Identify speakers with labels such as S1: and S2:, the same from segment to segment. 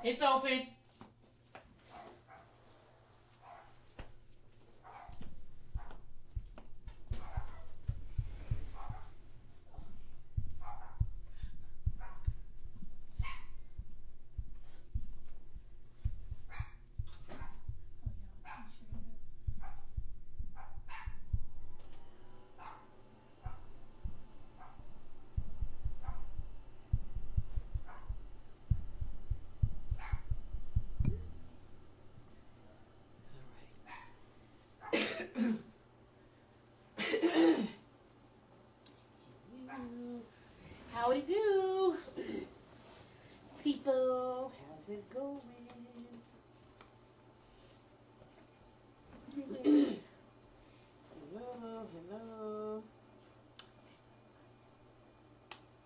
S1: It's open. Howdy do, people. How's it going? Hello, hello.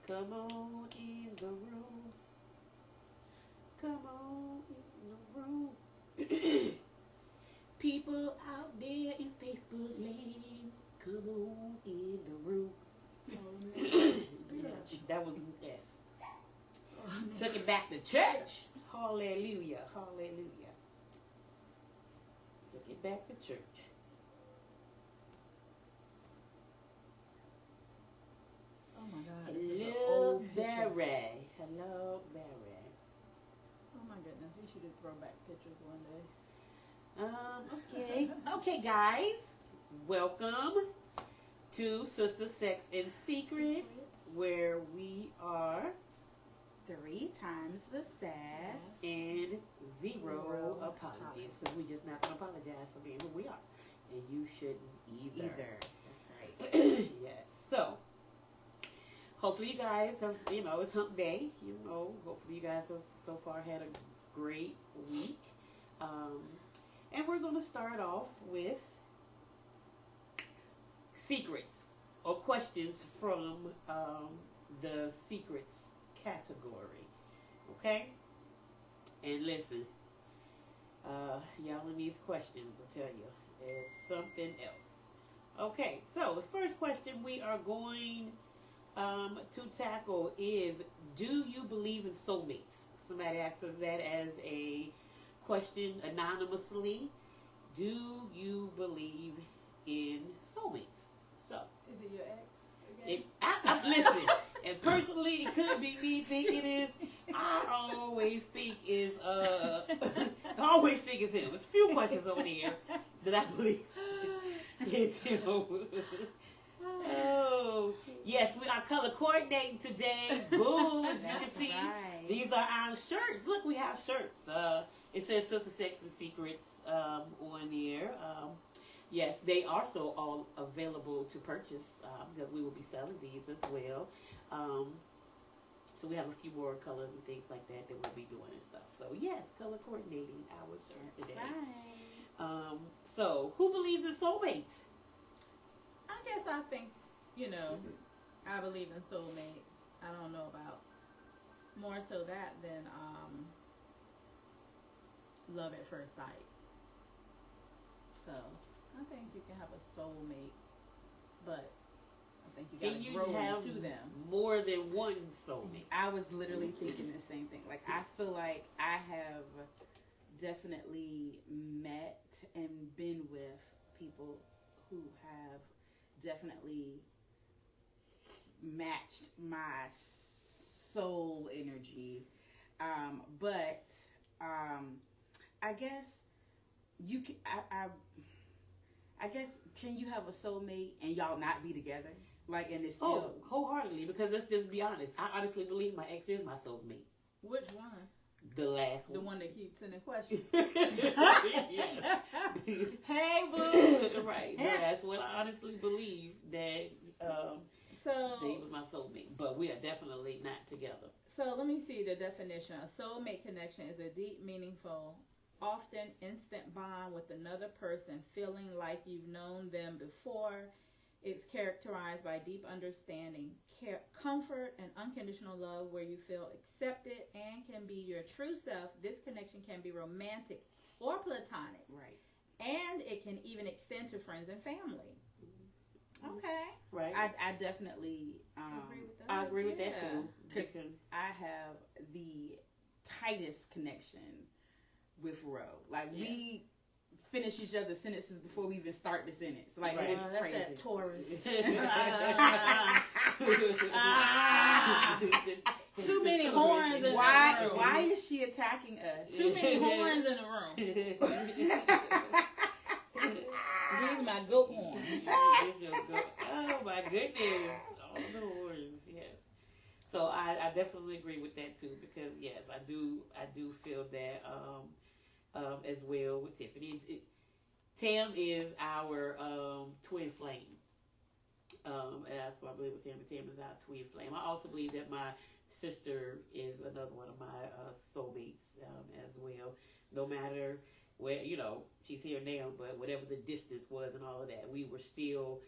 S1: Come on in the room. Come on in the room. People out there in Facebook land, come on in the room. That was yes. Took it back to church. Hallelujah. Hallelujah. Took it back to church.
S2: Oh my God.
S1: Hello, Barry. Hello, Barry.
S2: Oh my goodness. We should do throwback pictures one day.
S1: Okay. Okay, guys. Welcome to Sister Sex and Secrets, where we are
S2: 3 times the sass.
S1: and zero apologies, because we're just not going to apologize for being who we are. And you shouldn't either.
S2: That's right.
S1: Yes. So, hopefully you guys have, it's hump day. Hopefully you guys have so far had a great week. And we're going to start off with secrets or questions from the secrets category. Okay? And listen, y'all in these questions, I'll tell you, it's something else. Okay, so the first question we are going to tackle is, do you believe in soulmates? Somebody asked us that as a question anonymously. Do you believe in soulmates? So,
S2: Is it your ex?
S1: listen, and personally, it could be me thinking is. I always think is him. There's a few questions over there that I believe it's him. Oh, yes, we are color coordinating today. Boom, as you can see.
S2: Right.
S1: These are our shirts. Look, we have shirts. It says Sister Sex and Secrets on there. Yes, they are so all available to purchase because we will be selling these as well. So we have a few more colors and things like that we'll be doing and stuff. So yes, color coordinating our shirt today.
S2: Right.
S1: So who believes in soulmates?
S2: I guess I think, I believe in soulmates. I don't know about more so that than love at first sight. So I think you can have a soulmate, but I think you gotta grow into them.
S1: More than one soulmate.
S3: I was literally thinking the same thing. Like, I feel like I have definitely met and been with people who have definitely matched my soul energy. But I guess you can. I guess, can you have a soulmate and y'all not be together? Like, and it's still...
S1: wholeheartedly, because let's just be honest. I honestly believe my ex is my soulmate.
S2: Which one?
S1: The last one.
S2: The one that keeps sending questions.
S1: Yes.
S2: Hey, boo.
S1: Right. That's what I honestly believe, that he was my soulmate. But we are definitely not together.
S2: So let me see the definition. A soulmate connection is a deep, meaningful, often instant bond with another person, feeling like you've known them before. It's characterized by deep understanding, comfort, and unconditional love where you feel accepted and can be your true self. This connection can be romantic or platonic.
S3: Right.
S2: And it can even extend to friends and family. Okay.
S1: Right.
S3: I definitely
S2: agree with that.
S1: I agree with that too.
S3: Because I have the tightest connection with Ro. Like we finish each other's sentences before we even start the sentence. Like it is
S2: that's
S3: crazy.
S2: that Taurus. Too many horns in the room.
S3: Why is she attacking us?
S2: Too many horns in the room. These are my goat horns.
S1: Oh my goodness. All the horns, yes. So I definitely agree with that too, because yes, I do feel that as well with Tiffany. Tam is our twin flame. And that's why I believe with Tam. Tam is our twin flame. I also believe that my sister is another one of my soulmates as well. No matter where, she's here now, but whatever the distance was and all of that, we were still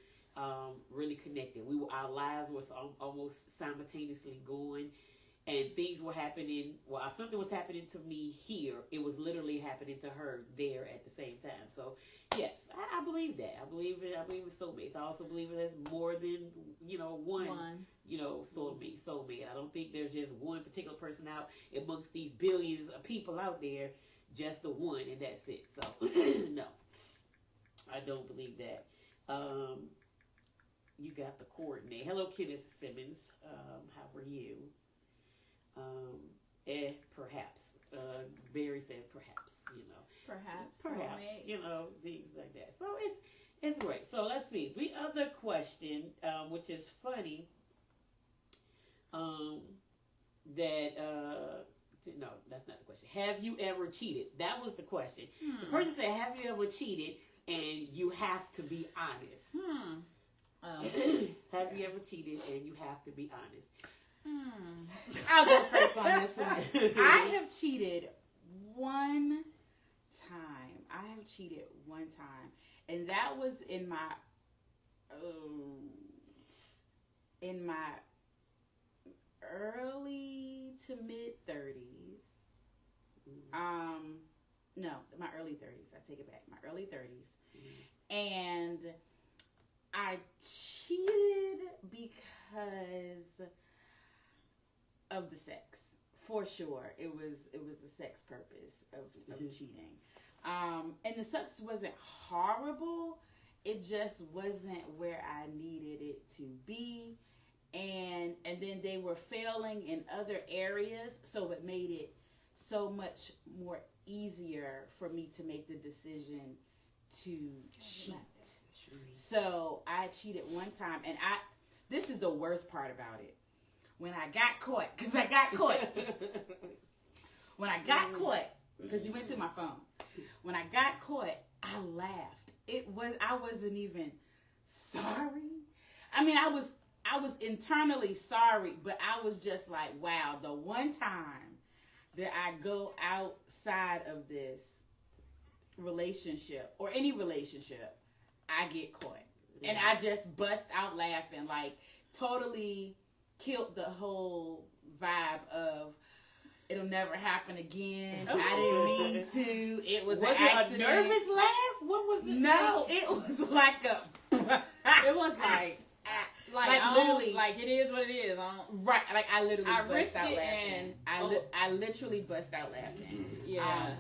S1: really connected. Our lives were almost simultaneously going, and things were happening. Well, something was happening to me here. It was literally happening to her there at the same time. So, yes, I believe that. I believe in soulmates. I also believe there's more than one. Soulmate. I don't think there's just one particular person out amongst these billions of people out there, just the one, and that's it. So, no, I don't believe that. You got the coordinate. Hello, Kenneth Simmons. How are you? Perhaps. Barry says perhaps,
S2: Perhaps.
S1: Perhaps, things like that. So it's great. So let's see. The other question, which is funny, that, no, that's not the question. Have you ever cheated? That was the question. The person said, have you ever cheated? And you have to be honest. Have you ever cheated? And you have to be honest.
S3: I'll go first on this one. I have cheated one time. And that was in my early to mid 30s. No, my early 30s. I take it back. My early 30s. And I cheated because of the sex. For sure. It was the sex purpose of cheating. And the sex wasn't horrible. It just wasn't where I needed it to be. And then they were failing in other areas, so it made it so much more easier for me to make the decision to cheat. So I cheated one time, and this is the worst part about it. When I got caught, because he went through my phone. When I got caught, I laughed. I wasn't even sorry. I mean, I was internally sorry, but I was just like, wow, the one time that I go outside of this relationship or any relationship, I get caught. Yeah. And I just bust out laughing, like totally killed the whole vibe of it'll never happen again. Oh. I didn't mean to. It was an accident.
S1: A nervous laugh? What was it?
S3: No, it was like a.
S2: It was like literally, like it is what it is.
S3: Right, like I literally bust out laughing. I literally bust out laughing.
S2: Yeah.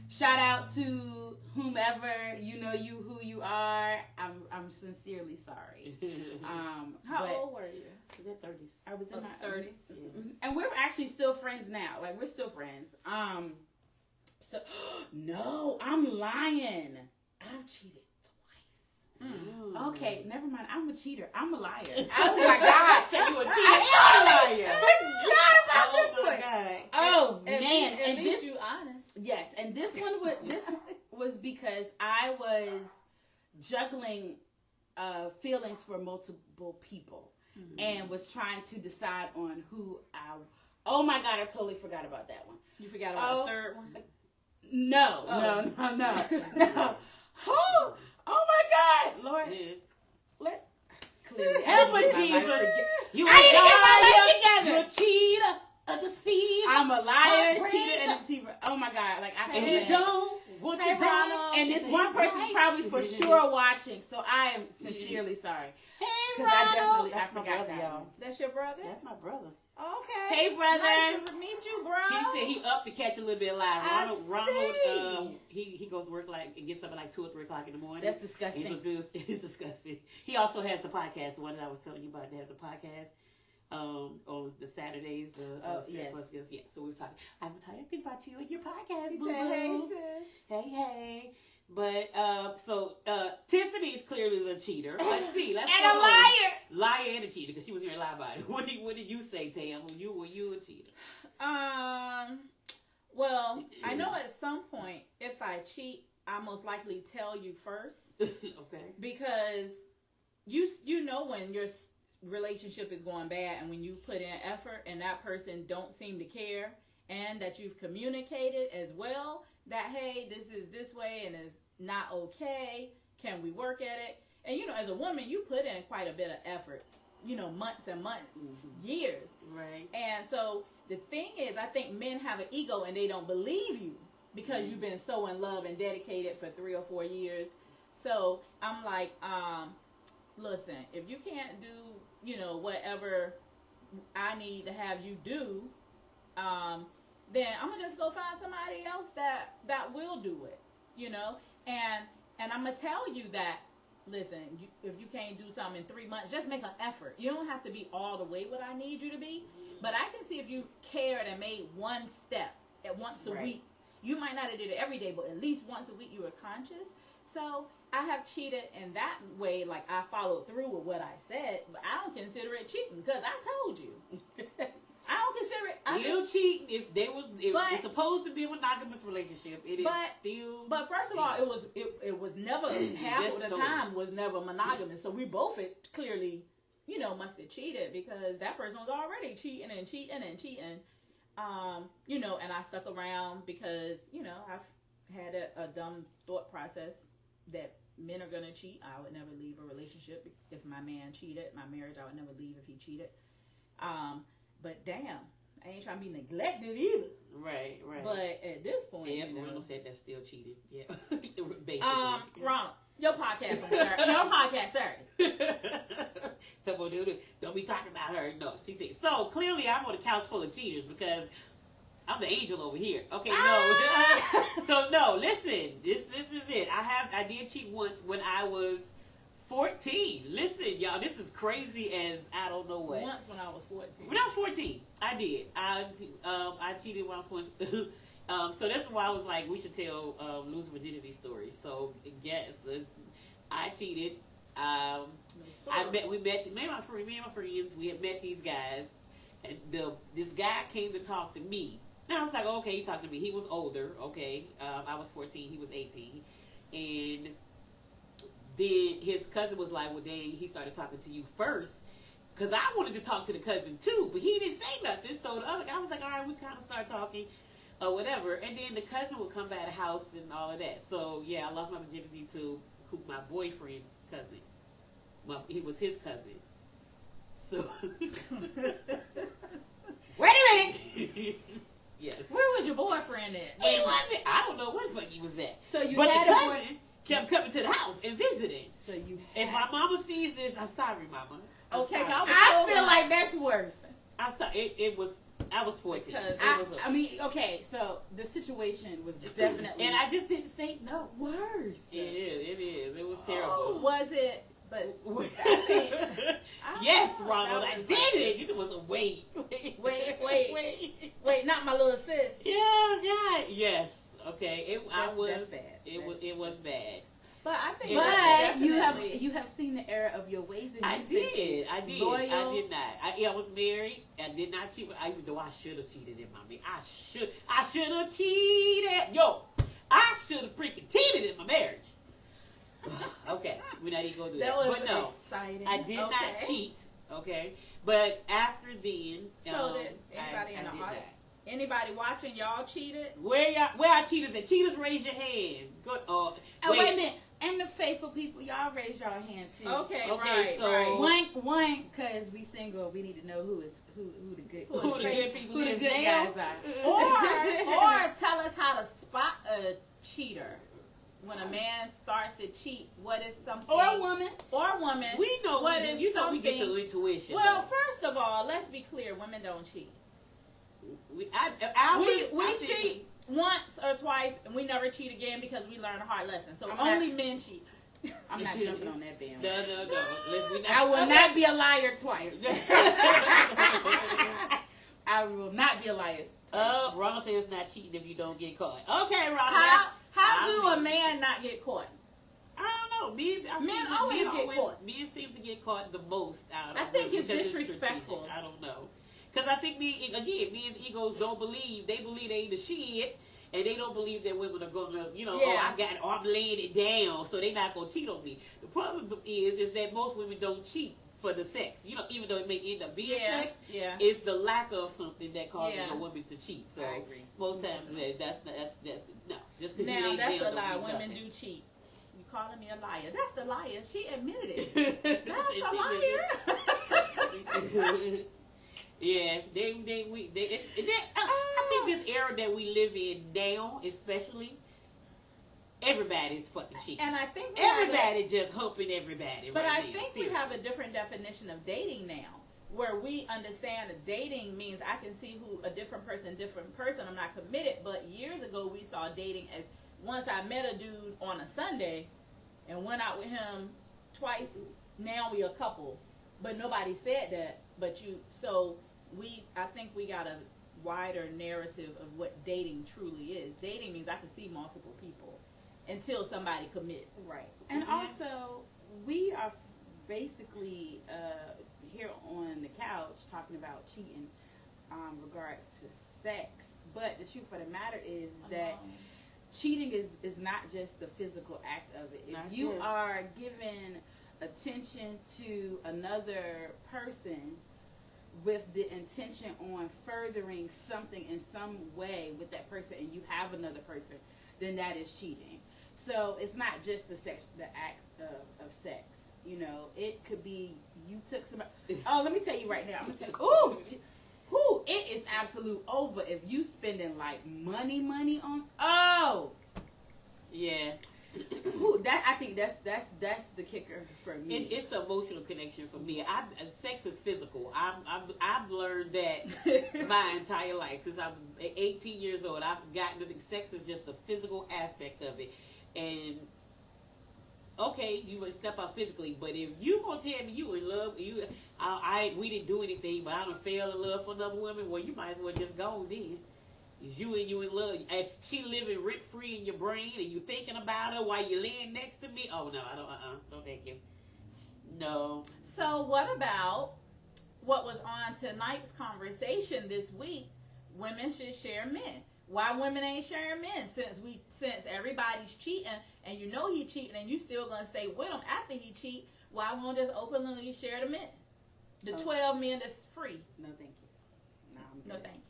S3: Shout out to whomever who you are. I'm sincerely sorry.
S2: How old were you?
S1: Was that 30s?
S3: I was in my
S2: 30s.
S3: And we're actually still friends now. Like we're still friends. So no, I'm lying. I've cheated twice. Okay, never mind. I'm a cheater. I'm a liar. Oh my God.
S1: You a cheater. I am a liar.
S3: Forgot about this one.
S1: God.
S3: Oh man.
S2: At least you honest.
S3: Yes, and this one was because I was juggling feelings for multiple people and was trying to decide on who oh my God, I totally forgot about that one.
S2: You forgot about the third one?
S3: No. Oh my God, Lord. Clearly,
S1: help me, Jesus. You
S3: I didn't get my life together.
S1: You're a cheater, a deceiver.
S3: I'm a liar, cheater, and a deceiver. Oh my God, like I feel bad.
S2: Ronald.
S3: And this one person's probably for sure watching, so I am sincerely sorry.
S1: Hey,
S3: because I
S1: Ronald.
S3: definitely I
S1: That's my
S3: forgot
S1: brother,
S3: that
S1: y'all.
S3: one.
S2: That's your brother?
S1: That's my brother.
S2: Okay.
S3: Hey, brother.
S2: Nice to meet you, bro.
S1: He said he up to catch a little bit live.
S2: I
S1: Ronald,
S2: see.
S1: he goes to work like and gets up at like 2 or 3 o'clock in the morning.
S3: That's disgusting.
S1: It's disgusting. He also has the podcast, the one that I was telling you about. That has a podcast on the Saturdays.
S3: Yes.
S1: Yeah. So we were talking. I'm talking about you and your podcast.
S2: He
S1: boo
S2: said,
S1: boo.
S2: hey, sis.
S1: Hey. But so Tiffany is clearly the cheater. Let's see. Let's
S3: And
S1: go.
S3: a liar.
S1: Liar and a cheater, because she was here to lie about it. What did you say, Tam? Were you a cheater?
S2: Well, I know at some point, if I cheat, I most likely tell you first.
S1: Okay.
S2: Because you know when your relationship is going bad and when you put in effort and that person don't seem to care, and that you've communicated as well that, hey, this is this way and it's not okay. Can we work at it? And, as a woman, you put in quite a bit of effort, months and months, years.
S1: Right.
S2: And so the thing is, I think men have an ego and they don't believe you because you've been so in love and dedicated for 3 or 4 years. So I'm like, listen, if you can't do, whatever I need to have you do, then I'm gonna just go find somebody else that will do it, and I'm gonna tell you that, listen, if you can't do something in 3 months, just make an effort. You don't have to be all the way what I need you to be, but I can see if you cared and made one step at once a week. You might not have did it every day, but at least once a week you were conscious. So I have cheated in that way, like I followed through with what I said, but I don't consider it cheating because I told you. I don't consider it.
S1: Still cheating if it's supposed to be a monogamous relationship. It is still.
S2: But first of all, it was never half of the time was never monogamous. So we both clearly, must have cheated because that person was already cheating. And I stuck around because I've had a dumb thought process that men are gonna cheat. I would never leave a relationship if my man cheated. My marriage, I would never leave if he cheated. But damn, I ain't trying to be neglected either.
S1: Right.
S2: But at this point,
S1: Ronald said that's still cheating. Yeah, basically.
S2: Ronald, your podcast on Saturday. Your podcast Saturday.
S1: So don't be talking about her. No, she said. So clearly, I'm on a couch full of cheaters because I'm the angel over here. Okay, no. So no, listen. This is it. I did cheat once when I was 14. Listen, y'all, this is crazy as I don't know what.
S2: Once when I was 14.
S1: When I was 14, I did. I cheated when I was 14. So that's why I was like, we should tell lose virginity stories. So yes, I cheated. We met me and my friends. We had met these guys, and this guy came to talk to me. And I was like, okay, he talked to me. He was older. Okay, I was 14. He was 18, and then his cousin was like, well, dang, he started talking to you first. Because I wanted to talk to the cousin too, but he didn't say nothing. So the other guy was like, all right, we kind of started talking or whatever. And then the cousin would come by the house and all of that. So, yeah, I lost my virginity to my boyfriend's cousin. He was his cousin. So.
S3: Wait a minute.
S1: Yes.
S2: Where was your boyfriend at?
S1: He wasn't. I don't know where the fuck he was at.
S3: So you
S1: but
S3: had
S1: the
S3: a
S1: cousin kept coming to the house and visiting.
S3: So you
S1: If my mama sees this, I'm sorry, mama. I'm
S2: Okay,
S1: sorry.
S3: I feel like that's worse.
S1: I'm sorry. I was 14.
S2: Because
S3: I mean, okay, so the situation was definitely...
S1: And I just didn't say no.
S3: Worse.
S1: It is. It was terrible.
S2: Oh, was it? But
S1: Yes, Ronald, I did it. It was a wait.
S2: Wait, not my little sis.
S1: Yeah. Yes. Okay.
S3: That's bad.
S1: It was bad.
S2: But I think
S3: But you have seen the error of your ways, and
S1: I
S3: you've been
S1: did.
S3: loyal.
S1: I did not. I was married. I did not cheat. Even though I should have cheated in my marriage. I should have cheated. I should have freaking cheated in my marriage. Okay, we're not even gonna do that.
S2: That was
S3: exciting.
S1: I did not cheat. Okay, but after then,
S2: so did anybody in the audience? Anybody watching, y'all cheated?
S1: Where are cheaters at? Cheaters, raise your hand. Good.
S3: Wait a minute. And the faithful people, y'all raise y'all hand too.
S2: Okay,
S1: so
S2: right.
S3: One, because we single, we need to know who the good
S1: people
S3: who the
S1: is
S3: good
S1: now.
S3: guys are.
S2: Or tell us how to spot a cheater. when a man starts to cheat, what is something
S3: Or a woman.
S1: We know
S2: what
S1: we,
S2: is
S1: you know
S2: something,
S1: we get the intuition.
S2: Well,
S1: though.
S2: first of all, let's be clear, women don't cheat.
S1: We
S2: cheat once or twice, and we never cheat again because we learn a hard lesson. So only men cheat.
S3: I'm not jumping on that bandwagon.
S1: No.
S3: I will not be a liar twice. I will not be a liar twice.
S1: Ronald says it's not cheating if you don't get caught. Okay, Ronald.
S2: How do a man not get caught?
S1: I don't know. Men
S2: always get caught.
S1: Men seem to get caught the most out of
S2: I think it's
S1: because
S2: disrespectful.
S1: I don't know. Because I think men's egos don't believe. They believe they the shit. And they don't believe that women are gonna, I'm laying it down, so they're not gonna cheat on me. The problem is that most women don't cheat for the sex. Even though it may end up being sex, it's the lack of something that causes a woman to cheat. So
S3: I agree.
S1: most times that's no. Just because
S2: now
S1: you
S2: that's
S1: ain't
S2: a
S1: them
S2: lie.
S1: don't mean
S2: Women
S1: nothing.
S2: do cheat. You calling me a liar? That's the liar. She admitted it. That's a liar.
S1: Yeah, I think this era that we live in now, especially, everybody's fucking cheating.
S2: And I think
S1: everybody just humping everybody.
S2: But
S1: right
S2: I
S1: now,
S2: think
S1: seriously.
S2: we have a different definition of dating now, where we understand that dating means I can see who a different person. I'm not committed, but years ago we saw dating as once I met a dude on a Sunday and went out with him twice. Now we a couple, but nobody said that. I think we got a wider narrative of what dating truly is. Dating means I can see multiple people until somebody commits.
S3: Right. And also, we are basically here on the couch talking about cheating regards to sex. But the truth of the matter is that cheating is not just the physical act of it. If you are giving attention to another person with the intention on furthering something in some way with that person, and you have another person, then that is cheating. So it's not just the act of sex. It could be you took somebody. Oh, let me tell you right now. I'm gonna tell you. It is absolute over if you spending like money on. Oh,
S1: yeah.
S3: I think that's the kicker for me.
S1: It's the emotional connection for me. Sex is physical. I've learned that my entire life since I'm 18 years old. I've gotten that sex is just the physical aspect of it. And okay, you would step out physically, but if you gonna tell me you in love, we didn't do anything, but I done fell in love for another woman. Well, you might as well just go then. You in love, and she living rent free in your brain, and you thinking about her while you laying next to me. Oh no, I don't. No, thank you. No.
S2: So what about what was on tonight's conversation this week? Women should share men. Why women ain't sharing men? Since everybody's cheating, and he cheating, and you still gonna stay with him after he cheat. Why won't just openly share the men? The 12 men that's free.
S3: No, thank you.
S2: No, thank you.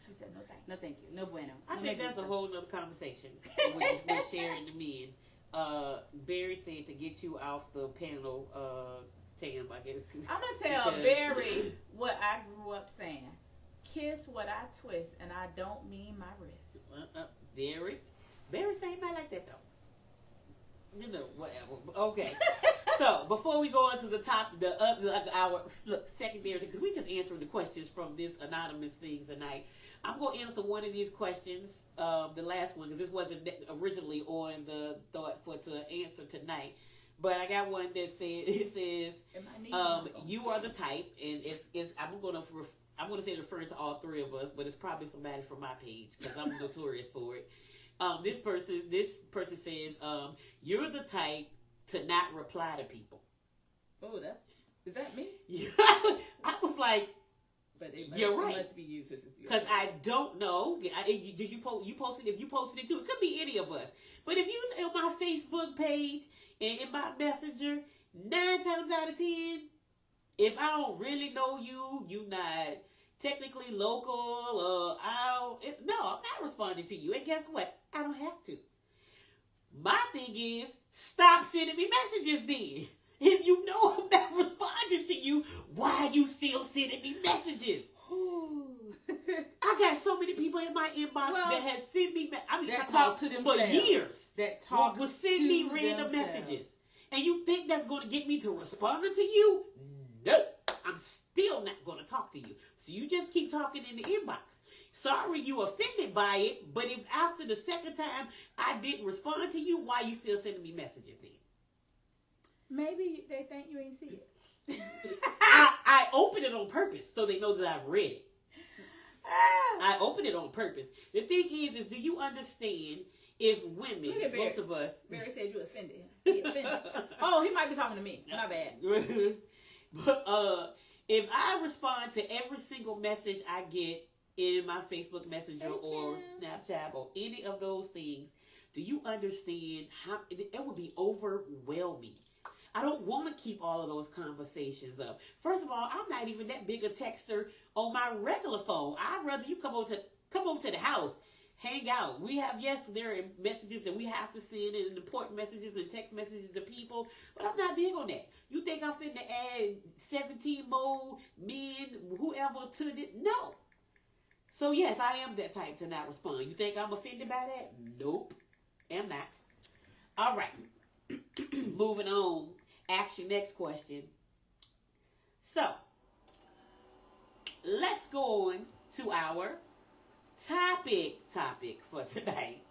S2: She said no, thank you.
S3: No, thank you. No bueno.
S1: I think that's a whole nother conversation with sharing the men. Barry said to get you off the panel, Tam, I guess.
S2: I'm going to tell Barry what I grew up saying. Kiss what I twist, and I don't mean my wrist.
S1: Barry saying not like that, though. Whatever. Okay. So, before we go into the top, our secondary, because we just answered the questions from this anonymous thing tonight. I'm going to answer one of these questions, the last one, because this wasn't originally on the thought for to answer tonight. But I got one that says, you are the type, and I'm going to say referring to all three of us, but it's probably somebody from my page, because I'm notorious for it. This person says, you're the type to not reply to people.
S2: Oh, is that me?
S1: I was like,
S2: but
S1: you're right.
S2: It must be you because it's you.
S1: Because I don't know. Did you post? You posted? If you posted it too, it could be any of us. But if you on my Facebook page and in my Messenger, 9 times out of 10, if I don't really know you not technically local. I'm not responding to you. And guess what? I don't have to. My thing is, stop sending me messages then. If you know I'm not responding to you, why are you still sending me messages? I got so many people in my inbox that has sent me.
S3: That talk to themselves
S1: for years.
S3: that talk
S1: will send
S3: to
S1: me random
S3: themselves.
S1: messages. And you think that's going to get me to respond to you? Nope. I'm still not going to talk to you. So you just keep talking in the inbox. Sorry you offended by it, but if after the second time I didn't respond to you, why you still sending me messages then?
S2: Maybe they think you ain't see it.
S1: I open it on purpose so they know that I've read it. I open it on purpose. The thing is do you understand if women,
S2: Look at Barry.
S1: most of us...
S2: Barry said you offended him. He offended. Oh, he might be talking to me. My bad.
S1: But if I respond to every single message I get in my Facebook Messenger or Snapchat or any of those things, do you understand how it would be overwhelming? I don't want to keep all of those conversations up. First of all, I'm not even that big a texter on my regular phone. I'd rather you come over to the house, hang out. We have, yes, there are messages that we have to send and important messages and text messages to people, but I'm not big on that. You think I'm finna add 17 more men, whoever to it? No. So yes, I am that type to not respond. You think I'm offended by that? Nope. Am not. All right. Moving on. Ask your next question. So, let's go on to our topic for tonight.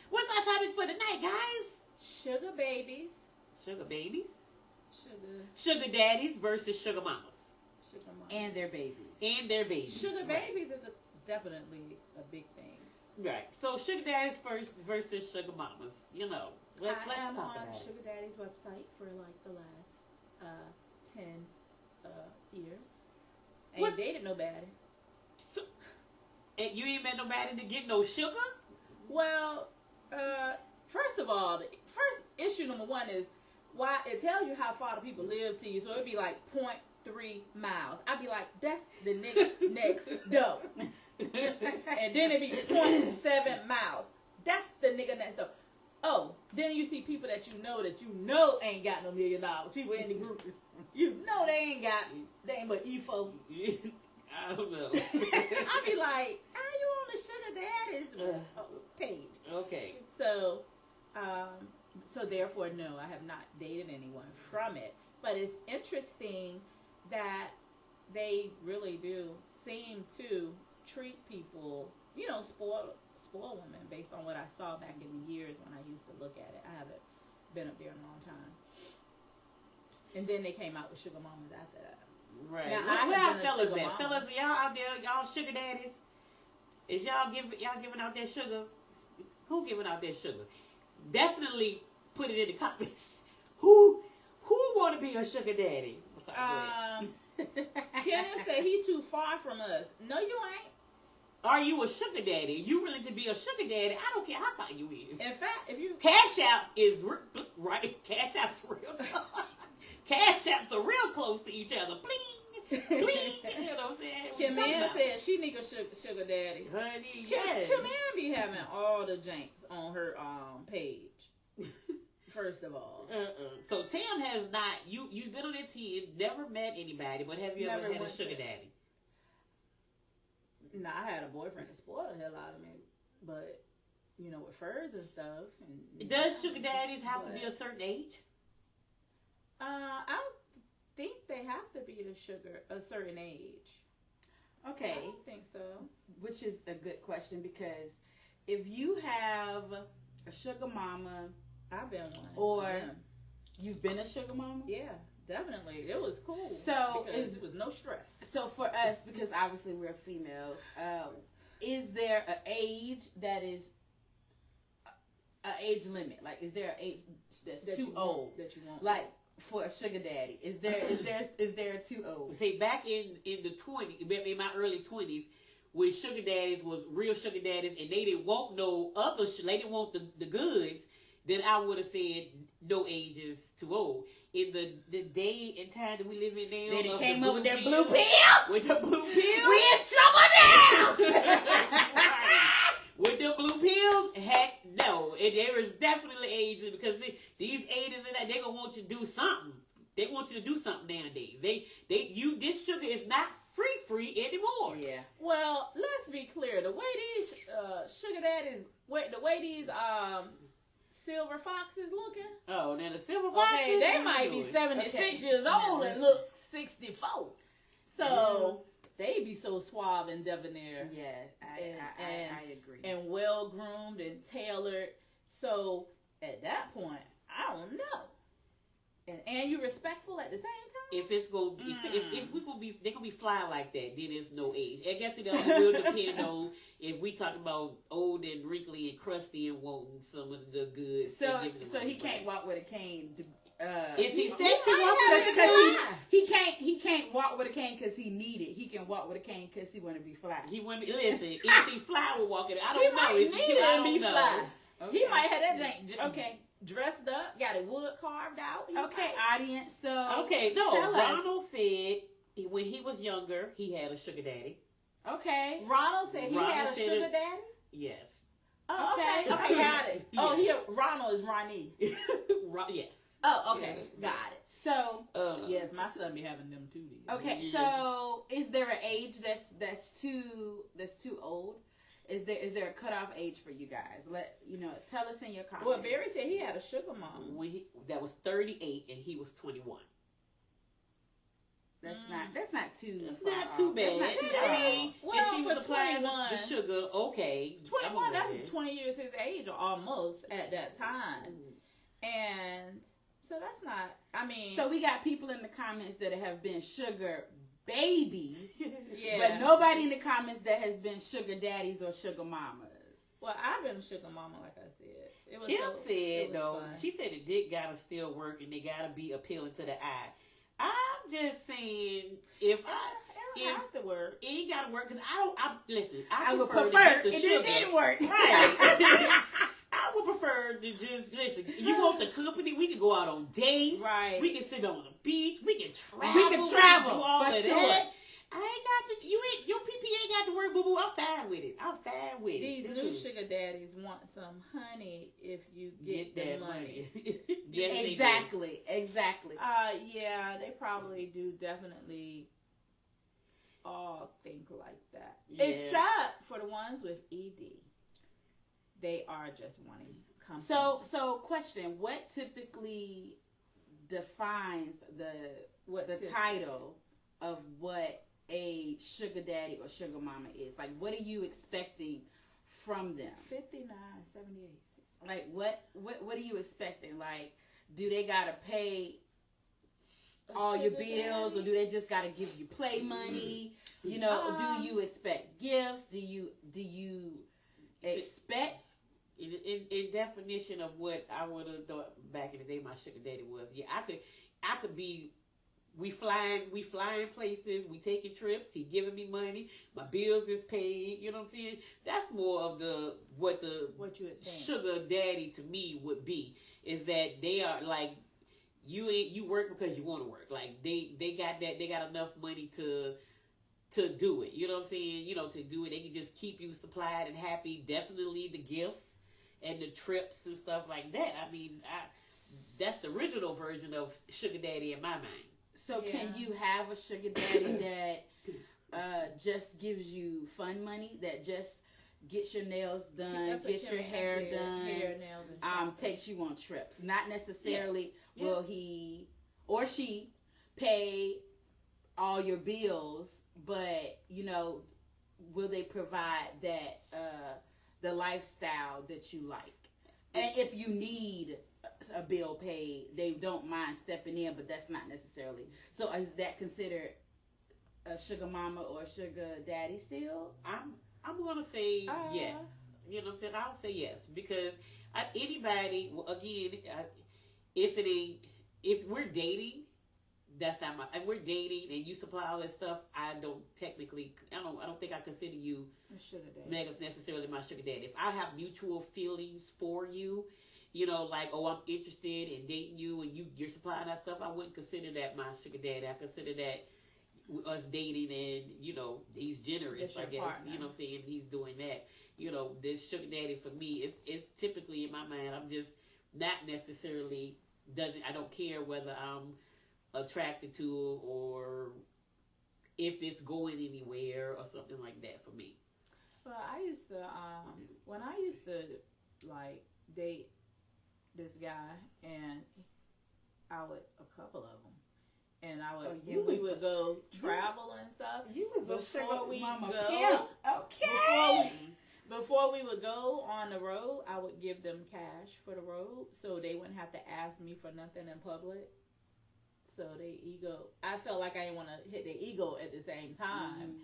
S1: What's our topic for tonight, guys?
S2: Sugar babies.
S1: Sugar babies?
S2: Sugar.
S1: Sugar daddies versus sugar mamas.
S2: Sugar mamas.
S3: And their babies.
S1: And their babies.
S2: Sugar
S1: Right.
S2: babies is definitely a big thing.
S1: Right. So sugar daddies first versus sugar mamas. You know. Let's
S2: I am
S1: talk
S2: on
S1: about it.
S2: Sugar Daddy's website for like the last 10 years. Ain't
S1: What?
S2: dated nobody.
S1: So, and you ain't met nobody to get no sugar?
S2: Well, first of all, the first issue number one is why it tells you how far the people live to you. So it'd be like 0.3 miles. I'd be like, that's the nigga next door. And then it'd be 0.7 miles. That's the nigga next door. Oh, then you see people that you know ain't got no $1 million. People in the group, you know they ain't but E4.
S1: I don't know.
S2: I'd be like, are you on the Sugar Daddy's page?
S1: Okay.
S2: So therefore, no, I have not dated anyone from it. But it's interesting that they really do seem to treat people, spoil women based on what I saw back in the years when I used to look at it. I haven't been up there in a long time. And then they came out with sugar mamas after that.
S1: Right.
S2: Now,
S1: Where
S2: I
S1: our
S2: have been a
S1: fellas
S2: sugar
S1: at?
S2: mama.
S1: Fellas, y'all out there, y'all sugar daddies? Is y'all giving out that sugar? Who giving out that sugar? Definitely put it in the comments. Who want to be a sugar daddy? Sorry,
S2: Kenneth said he too far from us. No, you ain't.
S1: are you a sugar daddy? You willing to be a sugar daddy? I don't care how far you is.
S2: In fact, if you
S1: Cash App is right. Cash App's real. Cash Apps are real close to each other. Bling, bling. You know what I'm saying?
S2: Kim Ann said she need a sugar daddy.
S1: Honey,
S2: Kim
S1: yes.
S2: Ann be having all the janks on her page. First of all,
S1: So Tam has not. You've been on that team, never met anybody, but have you
S2: Never
S1: ever had a
S2: went
S1: sugar
S2: to-
S1: daddy?
S2: nah, I had a boyfriend that spoiled the hell out of me, but with furs and stuff. And
S1: Does sugar daddies have to be a certain age?
S2: I don't think they have to be a certain age.
S3: Okay,
S2: I don't think so.
S3: which is a good question because if you have a sugar mama,
S2: I've been one.
S3: Or-
S2: Yeah.
S3: you've been a sugar mama.
S2: Yeah, definitely. It was cool.
S3: So,
S2: because it was no stress.
S3: So for us, because obviously we're females, is there an age that is an age limit? Like, is there an age that's
S2: That
S3: too
S2: you
S3: old?
S2: want, that you want.
S3: Like for a sugar daddy, is there too old?
S1: Say back in the 20s, in my early 20s, when sugar daddies was real sugar daddies, and they didn't want no other. They didn't want the goods. Then I would have said no age is too old. In the day and time that we live in now,
S3: They
S1: of
S3: came
S1: the
S3: up with that blue
S1: pill,
S3: pill.
S1: with the blue pill.
S3: We in trouble now.
S1: With the blue pills, heck no. And there is definitely age because these 80s and that, they gonna want you to do something. They want you to do something nowadays. This sugar is not free anymore.
S3: Yeah.
S2: Well, let's be clear. The way these sugar daddies, the way these silver foxes looking.
S1: Oh, now the silver fox.
S2: Okay, they might be 76 years old and look 64. So they be so suave and debonair.
S3: Yeah, I agree.
S2: And well groomed and tailored. So at that point, I don't know. And you respectful at the same time.
S1: If it's go, if we gonna be, they gonna be fly like that, then there's no age. I guess it will depend on if we talking about old and wrinkly and crusty and wanting some of the goods.
S3: So he can't walk with a cane.
S1: Is he sexy?
S3: He can't walk with a cane because he need it. He can walk with a cane because he want to be fly.
S1: He want to listen. Is he fly with walking? I don't
S2: he
S1: know.
S2: Might
S1: If
S2: need it and be fly.
S3: Okay.
S2: He might have that jank. Dressed up, got it wood carved out.
S3: Okay, audience. So
S1: no. Ronald said when he was younger, he had a sugar daddy.
S3: Okay.
S2: Ronald said he had a sugar daddy.
S1: Yes.
S2: Oh, okay, got it. Oh, Ronald is Ronnie.
S1: Yes.
S2: Oh, okay, got it.
S3: So,
S2: yes, my son be having them too.
S3: Okay, so is there an age that's too old? Is there a cutoff age for you guys? Tell us in your comments.
S2: Well, Barry said he had a sugar mama.
S1: That was 38 and he was 21.
S3: That's not too.
S1: It's not too bad.
S3: That's not too
S1: I mean, if she was applying
S2: 21,
S1: the sugar, okay.
S2: 21. That's 20 years his age, or almost at that time, and so that's not. I mean,
S3: so we got people in the comments that have been sugar babies,
S2: yeah,
S3: but nobody in the comments that has been sugar daddies or sugar mamas.
S2: Well, I've been a sugar mama, like I said.
S1: Kim said though,
S2: fun.
S1: she said the dick gotta still work and they gotta be appealing to the eye. I'm just saying, if
S2: have to work,
S1: it ain't gotta work because listen.
S3: I would
S1: prefer
S3: prefer
S1: to get the
S3: it
S1: sugar.
S3: didn't work.
S1: Right. I would prefer to just listen. You want the company? We can go out on dates.
S2: Right.
S1: We can sit on the beach. We can travel.
S3: We can travel
S1: do all
S3: for
S1: of
S3: sure.
S1: that. I ain't got to. Your PP ain't got to work, boo boo. I'm fine with it. I'm fine with
S2: These
S1: it.
S2: new sugar daddies want some honey if you get the
S1: that
S2: money.
S1: Yes,
S3: Exactly.
S2: Yeah, they probably do definitely all think like that.
S1: Yeah.
S2: Except for the ones with ED. They are just wanting company.
S3: So question, what typically defines the title of what a sugar daddy or sugar mama is? Like, what are you expecting from them?
S2: 59, 78, 60.
S3: Like, what are you expecting? Like, do they gotta pay all your bills, or do they just gotta give you play money? Do you expect gifts? Do you expect?
S1: In definition of what I would have thought back in the day, my sugar daddy was. Yeah, I could be. We flying places. We taking trips. He giving me money. My bills is paid. You know what I'm saying? That's more of what
S2: you would think.
S1: Sugar daddy to me would be. Is that they are like you work because you want to work. Like they got that. They got enough money to do it. You know what I'm saying? To do it. They can just keep you supplied and happy. Definitely the gifts and the trips and stuff like that. I mean, that's the original version of sugar daddy in my mind.
S3: So can you have a sugar daddy that just gives you fun money, that just gets your nails done, gets your hair done,
S2: nails, and
S3: takes you on trips? Not necessarily will he or she pay all your bills, but will they provide that the lifestyle that you like? And if you need a bill paid, they don't mind stepping in, but that's not necessarily. So is that considered a sugar mama or a sugar daddy still?
S1: I'm gonna say yes. You know what I'm saying? I'll say yes because anybody. Again, if we're dating, that's not my. If we're dating and you supply all that stuff, I don't think I consider you necessarily my sugar daddy. If I have mutual feelings for you, like, I'm interested in dating you and you're supplying that stuff, I wouldn't consider that my sugar daddy. I consider that us dating and, he's generous, I guess. Partner. You know what I'm saying? He's doing that. This sugar daddy for me, it's typically in my mind, I'm just not necessarily, I don't care whether I'm attracted to or if it's going anywhere or something like that for me.
S2: Well, I used to, when I used to, like, date this guy, and I would a couple of them, and I would
S3: Oh,
S2: we would go travel and stuff.
S3: You was a
S2: Before
S3: sugar
S2: we
S3: mama
S2: go-
S3: pimp. Okay.
S2: Before we would go on the road, I would give them cash for the road, so they wouldn't have to ask me for nothing in public. So they ego, I felt like I didn't want to hit their ego at the same time.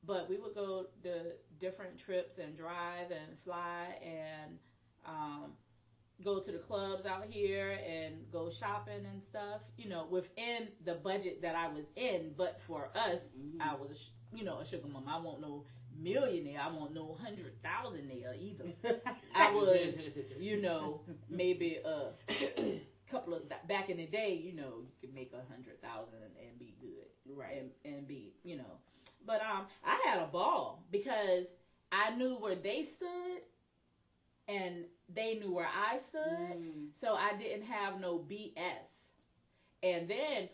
S2: But we would go to different trips and drive and fly and go to the clubs out here and go shopping and stuff, within the budget that I was in. But for us, I was, a sugar mama. I won't no millionaire. I won't no 100,000-aire either. I was, maybe a couple of, back in the day, you could make 100,000 and be good.
S3: Right.
S2: And be, But I had a ball because I knew where they stood and they knew where I stood. So I didn't have no BS. And then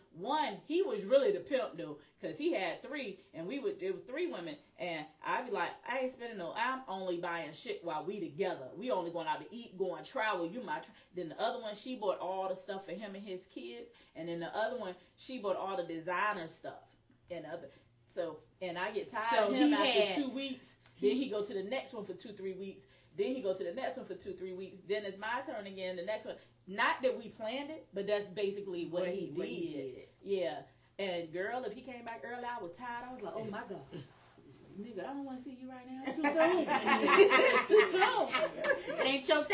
S2: he was really the pimp though, because he had 3 and there were 3 women, and I'd be like, I ain't spending I'm only buying shit while we together. We only going out to eat, going travel. Then the other one, she bought all the stuff for him and his kids, and then the other one, she bought all the designer stuff and I get tired of him after 2 weeks. Then he go to the next one for 2-3 weeks. Then he go to the next one for 2-3 weeks. Then it's my turn again. The next one. Not that we planned it, but that's basically what he did. Yeah. And girl, if he came back early, I was tired. I was like, oh my God. Nigga, I don't want to see you right now. It's too soon. It's too soon.
S3: It ain't your time.
S2: I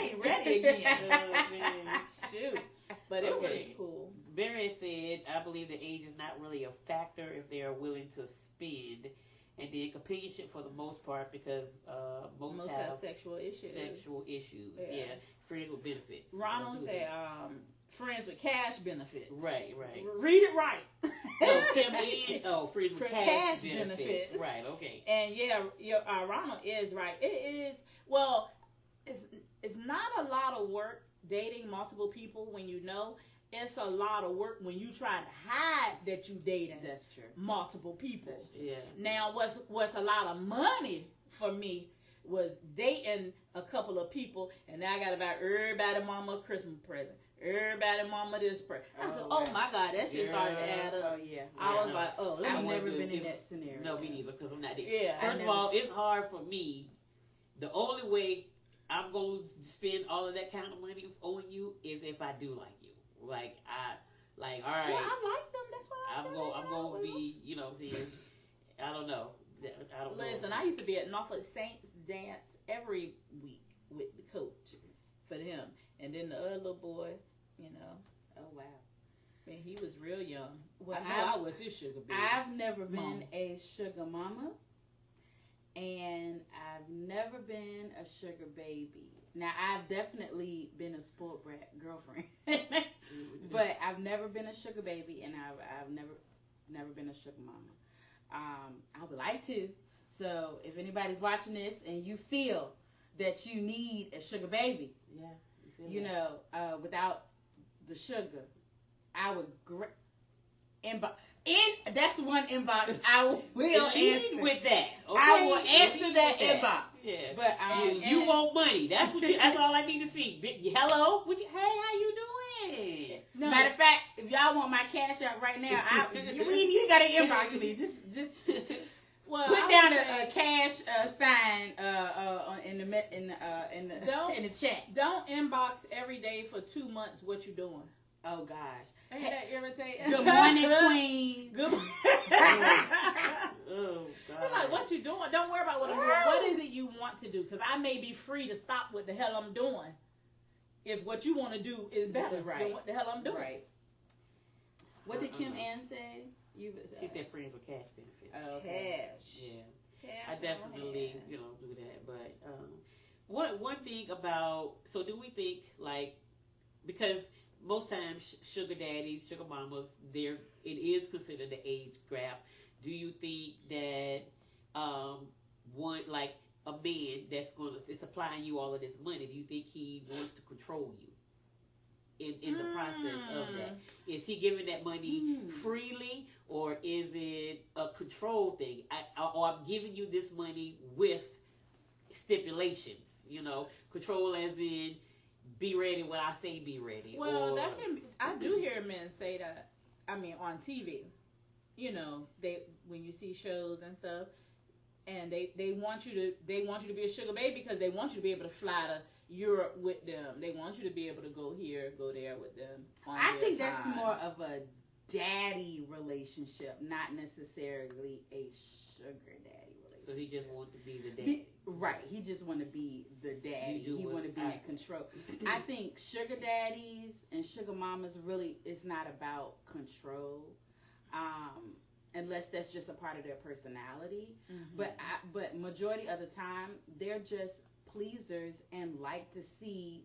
S2: ain't ready again.
S1: Oh, man.
S2: Shoot. But it was cool.
S1: Barry said, I believe that age is not really a factor if they are willing to spend. And then companionship for the most part, because most have
S2: sexual issues.
S1: Yeah. Friends with benefits.
S2: Ronald said, friends with cash benefits.
S1: Right.
S2: Read it right.
S1: Friends with cash benefits. Right, okay.
S2: And Ronald is right. It is, it's not a lot of work dating multiple people when you know. It's a lot of work when you try to hide that you dating.
S3: That's true.
S2: Multiple people.
S3: That's true.
S1: Yeah.
S2: Now, what's a lot of money for me was dating a couple of people, and now I got to buy everybody mama a Christmas present. Everybody mama this present. I said,
S3: wow.
S2: oh my God, that shit started to add up.
S3: Oh, yeah.
S2: I was like,
S3: I've never been in that scenario.
S1: No, me neither, because I'm not there.
S2: Yeah.
S1: First of all, it's hard for me. The only way I'm going to spend all of that kind of money on you is if I do like you. All right.
S2: Well, I like them. That's why
S1: I'm going to be, what I'm saying? I don't know.
S2: Listen, I used to be at Norfolk Saints dance every week with the coach for him. And then the other little boy,
S3: Oh, wow.
S2: Man, he was real young.
S3: Well,
S2: I was his sugar baby.
S3: I've never been a sugar mama, and I've never been a sugar baby. Now, I've definitely been a spoiled brat girlfriend, but I've never been a sugar baby, and I've never been a sugar mama. I would like to. So, if anybody's watching this and you feel that you need a sugar baby, without the sugar, I would that's one inbox I will answer
S1: with that. Okay?
S3: I will answer that inbox.
S1: Yeah.
S3: But
S1: you want money. That's what that's all I need to see. Hello? Hey, how you doing?
S3: No. Matter of fact, if y'all want my cash out right now, you got to inbox me. Just put down a cash sign in the chat.
S2: Don't inbox every day for 2 months what you doing.
S3: Oh gosh.
S2: Ain't that irritating?
S3: Good morning, Queen.
S2: Good morning.
S1: Oh God.
S2: I'm like, what you doing? Don't worry about what I'm doing. What is it you want to do? Because I may be free to stop what the hell I'm doing. If what you want to do is better than what the hell I'm doing.
S3: Right. What did Kim Ann say?
S1: She said friends with cash benefits.
S3: Oh, okay.
S2: Cash.
S1: Yeah.
S2: Cash
S1: I definitely, do that. But one thing about, so do we think, because most times sugar daddies, sugar mamas, it is considered the age gap. Do you think that a man that's is supplying you all of this money, do you think he wants to control you in the process of that? Is he giving that money freely, or is it a control thing? Or I'm giving you this money with stipulations. You know, control as in be ready when I say be ready.
S2: Well,
S1: or,
S2: that can be, I do hear men say that. I mean, on TV, you know, they when you see shows and stuff, and they want you to be a sugar baby because they want you to be able to fly to Europe with them. They want you to be able to go here, go there with them.
S3: I think that's more of a daddy relationship, not necessarily a sugar daddy relationship.
S1: So he just wants to be the daddy.
S3: Right. He just want to be the daddy. He want to be in control. I think sugar daddies and sugar mamas really is not about control, unless that's just a part of their personality. Mm-hmm. But majority of the time, they're just pleasers and like to see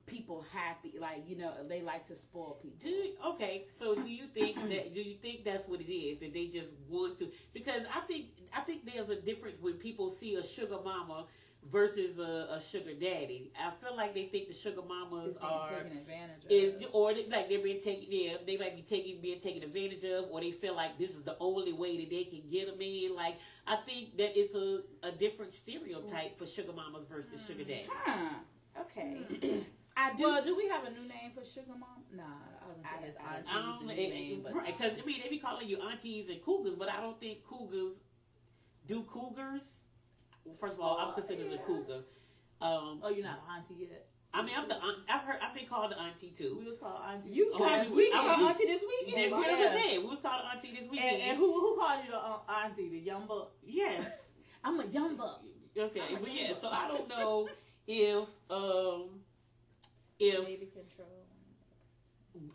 S3: people happy. Like, you know, they like to spoil people.
S1: So do you think that's what it is, that they just want to? Because I think there's a difference when people see a sugar mama versus a sugar daddy. I feel like they think the sugar mamas are
S2: taken advantage of,
S1: they're being taken. Yeah, they might be being taken advantage of, or they feel like this is the only way that they can get them in. Like, I think that it's a different stereotype for sugar mamas versus sugar daddies.
S3: Okay.
S2: I do. Well, do we have a new name for sugar mom? Nah, I was gonna say it's aunties. I don't know,
S1: right? Because I mean, they be calling you aunties and cougars, but I don't think cougars do cougars. Well, first of all, I'm considered a cougar.
S2: You're not an auntie yet.
S3: I mean, I'm the aunt. I've been called the auntie too.
S2: We was called auntie.
S3: You was called this weekend. Auntie this weekend.
S1: We was called auntie this weekend.
S2: And who called you the auntie? The young buck?
S1: Yes,
S2: I'm a young buck.
S1: Okay, but yeah. So I don't know if
S2: maybe control.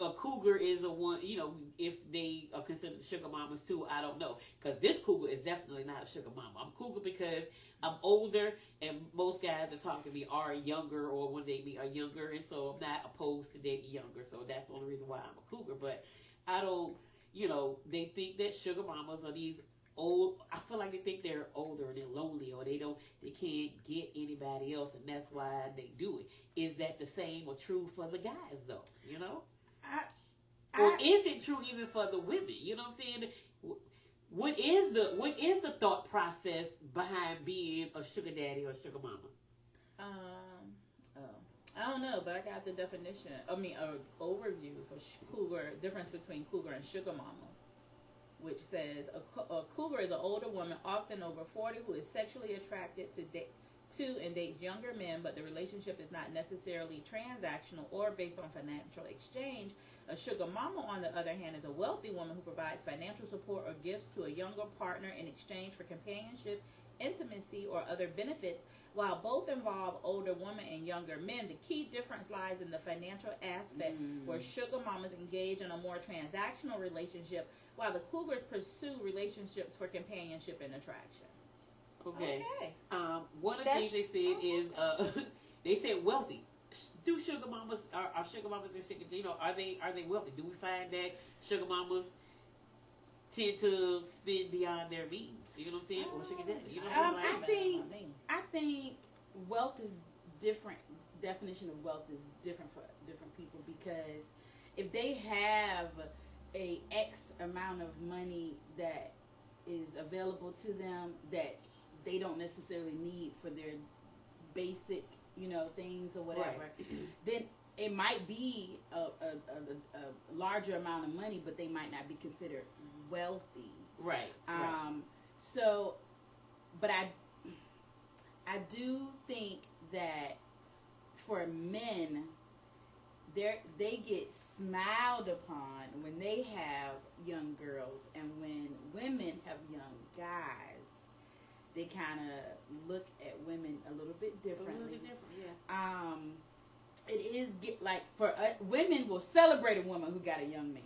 S1: A cougar is a one, you know, if they are considered sugar mamas too, I don't know. Because this cougar is definitely not a sugar mama. I'm cougar because I'm older, and most guys that talk to me are younger, or when they meet are younger, and so I'm not opposed to dating younger. So that's the only reason why I'm a cougar. But I don't, you know, they think that sugar mamas are these old. I feel like they think they're older and they're lonely, or they can't get anybody else, and that's why they do it. Is that the same or true for the guys though? You know. Or is it true even for the women? You know what I'm saying? What is the thought process behind being a sugar daddy or a sugar mama?
S2: I don't know, but I got the definition. Overview for cougar. Difference between cougar and sugar mama, which says a cougar is an older woman, often over 40, who is sexually attracted to and dates younger men, but the relationship is not necessarily transactional or based on financial exchange. A sugar mama, on the other hand, is a wealthy woman who provides financial support or gifts to a younger partner in exchange for companionship, intimacy, or other benefits. While both involve older women and younger men, the key difference lies in the financial aspect, where sugar mamas engage in a more transactional relationship, while the cougars pursue relationships for companionship and attraction.
S1: Okay. One of the things they said is they said wealthy. Do sugar mamas are sugar mamas and sugar, you know, are they wealthy? Do we find that sugar mamas tend to spend beyond their means? You know what I'm saying? Or sugar daddy? You know what I'm saying?
S3: I think wealth is different. Definition of wealth is different for different people, because if they have a X amount of money that is available to them that they don't necessarily need for their basic, you know, things or whatever, right, then it might be a larger amount of money, but they might not be considered wealthy.
S1: Right.
S3: So, but I do think that for men, they get smiled upon when they have young girls, and when women have young guys, they kind of look at women a little bit differently. It is women will celebrate a woman who got a young man.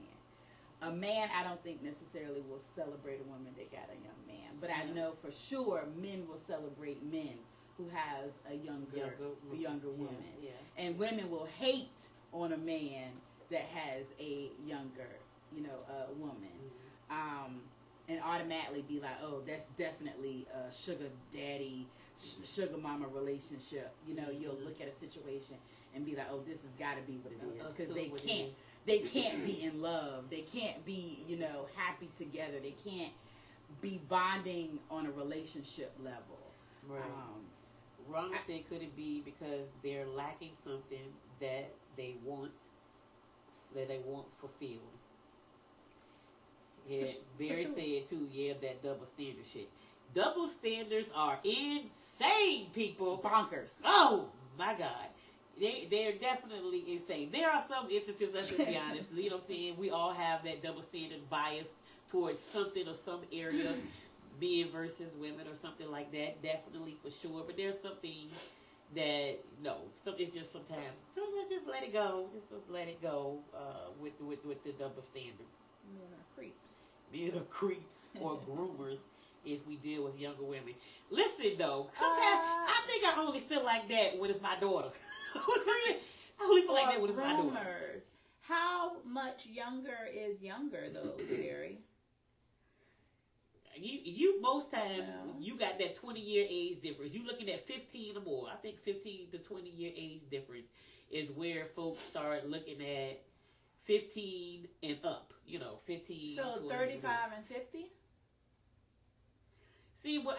S3: A man, I don't think necessarily will celebrate a woman that got a young man, but I know for sure men will celebrate men who has a younger woman, and women will hate on a man that has a younger, you know, woman. And automatically be like, oh, that's definitely a sugar daddy, sugar mama relationship. You know, you'll look at a situation and be like, oh, this has got to be what it is, because they can't be in love, they can't be, you know, happy together, they can't be bonding on a relationship level.
S1: Right. Rhonda said, could it be because they're lacking something that they want fulfilled? Yeah, Barry
S2: sure.
S1: said too. Yeah, that double standard shit. Double standards are insane, people.
S3: Bonkers.
S1: Oh my God. They're definitely insane. There are some instances, let's just be honest, you know what I'm saying? We all have that double standard bias towards something or some area, men versus women or something like that. Definitely for sure. But there's some things that, no, it's just sometimes, just let it go. Just let it go with the double standards.
S2: Men are creeps.
S1: Men are creeps or groomers if we deal with younger women. Listen, though, sometimes I think I only feel like that when it's my daughter. I only feel like that when it's my daughter.
S2: Groomers. How much younger is younger, though, Gary?
S1: You most times,
S2: Well.
S1: you got that 20-year age difference. You looking at 15 or more. I think 15 to 20-year age difference is where folks start looking at 15 and up. 15.
S2: So 35 and 50?
S1: See, what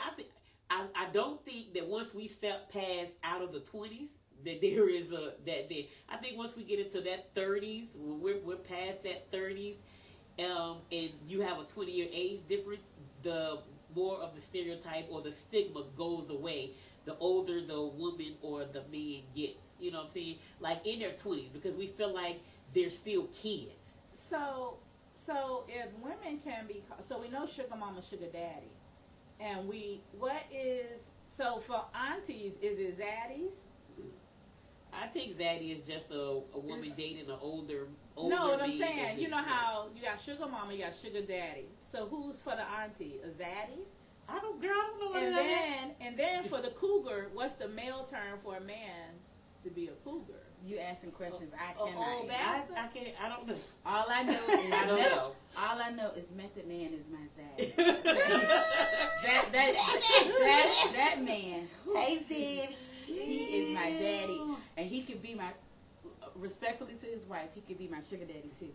S1: I don't think that once we step past out of the 20s, that there is I think once we get into that 30s, when we're past that 30s, and you have a 20-year age difference, the more of the stereotype or the stigma goes away the older the woman or the man gets. You know what I'm saying? Like in their 20s, because we feel like they're still kids.
S2: So if women can be, so we know sugar mama, sugar daddy, and so for aunties, is it zaddies?
S1: I think zaddy is just a woman dating an older
S2: No, what I'm
S1: man
S2: saying, you know
S1: versus-
S2: how you got sugar mama, you got sugar daddy. So who's for the auntie? A zaddy?
S1: I don't know what
S2: And
S1: that
S2: then for the cougar, what's the male term for a man to be a cougar?
S3: You asking questions I
S2: Oh,
S3: cannot
S2: old
S3: answer.
S1: I can't. I don't know.
S3: All I know is
S1: I don't know.
S3: All I know is Method Man is my Zad. that man.
S1: Hey, Daddy.
S3: He is my daddy, and he could be my. Respectfully to his wife, he could be my sugar daddy too.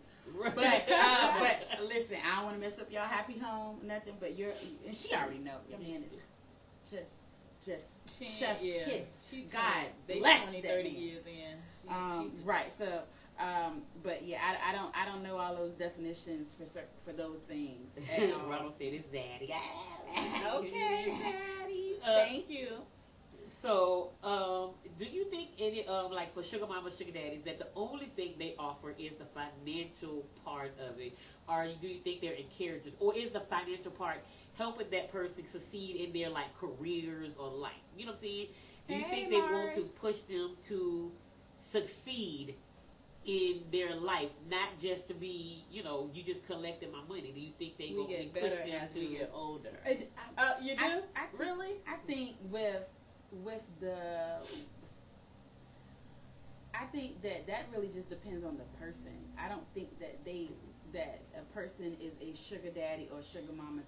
S3: But listen, I don't want to mess up y'all happy home, nothing. But and she already know your man is just chef's kiss. God
S2: they
S3: bless
S2: 20,
S3: that
S2: 30
S3: man.
S2: years in. She's
S3: Right. So, but yeah, I don't know all those definitions for those things. At all.
S1: Ronald said it's Daddy.
S2: okay, daddies. Thank you.
S1: So, do you think any like for sugar mama, sugar daddies, that the only thing they offer is the financial part of it, or do you think they're encouragers, or is the financial part helping that person succeed in their like careers or life? You know what I'm saying? Do you think they want to push them to succeed in their life, not just to be, you just collecting my money? Do you think they
S2: We
S1: going to
S2: get
S1: push
S2: better
S1: them
S2: as
S1: to
S2: we get older. You do?
S3: I
S2: Really?
S3: I think I think that really just depends on the person. I don't think that a person is a sugar daddy or sugar mama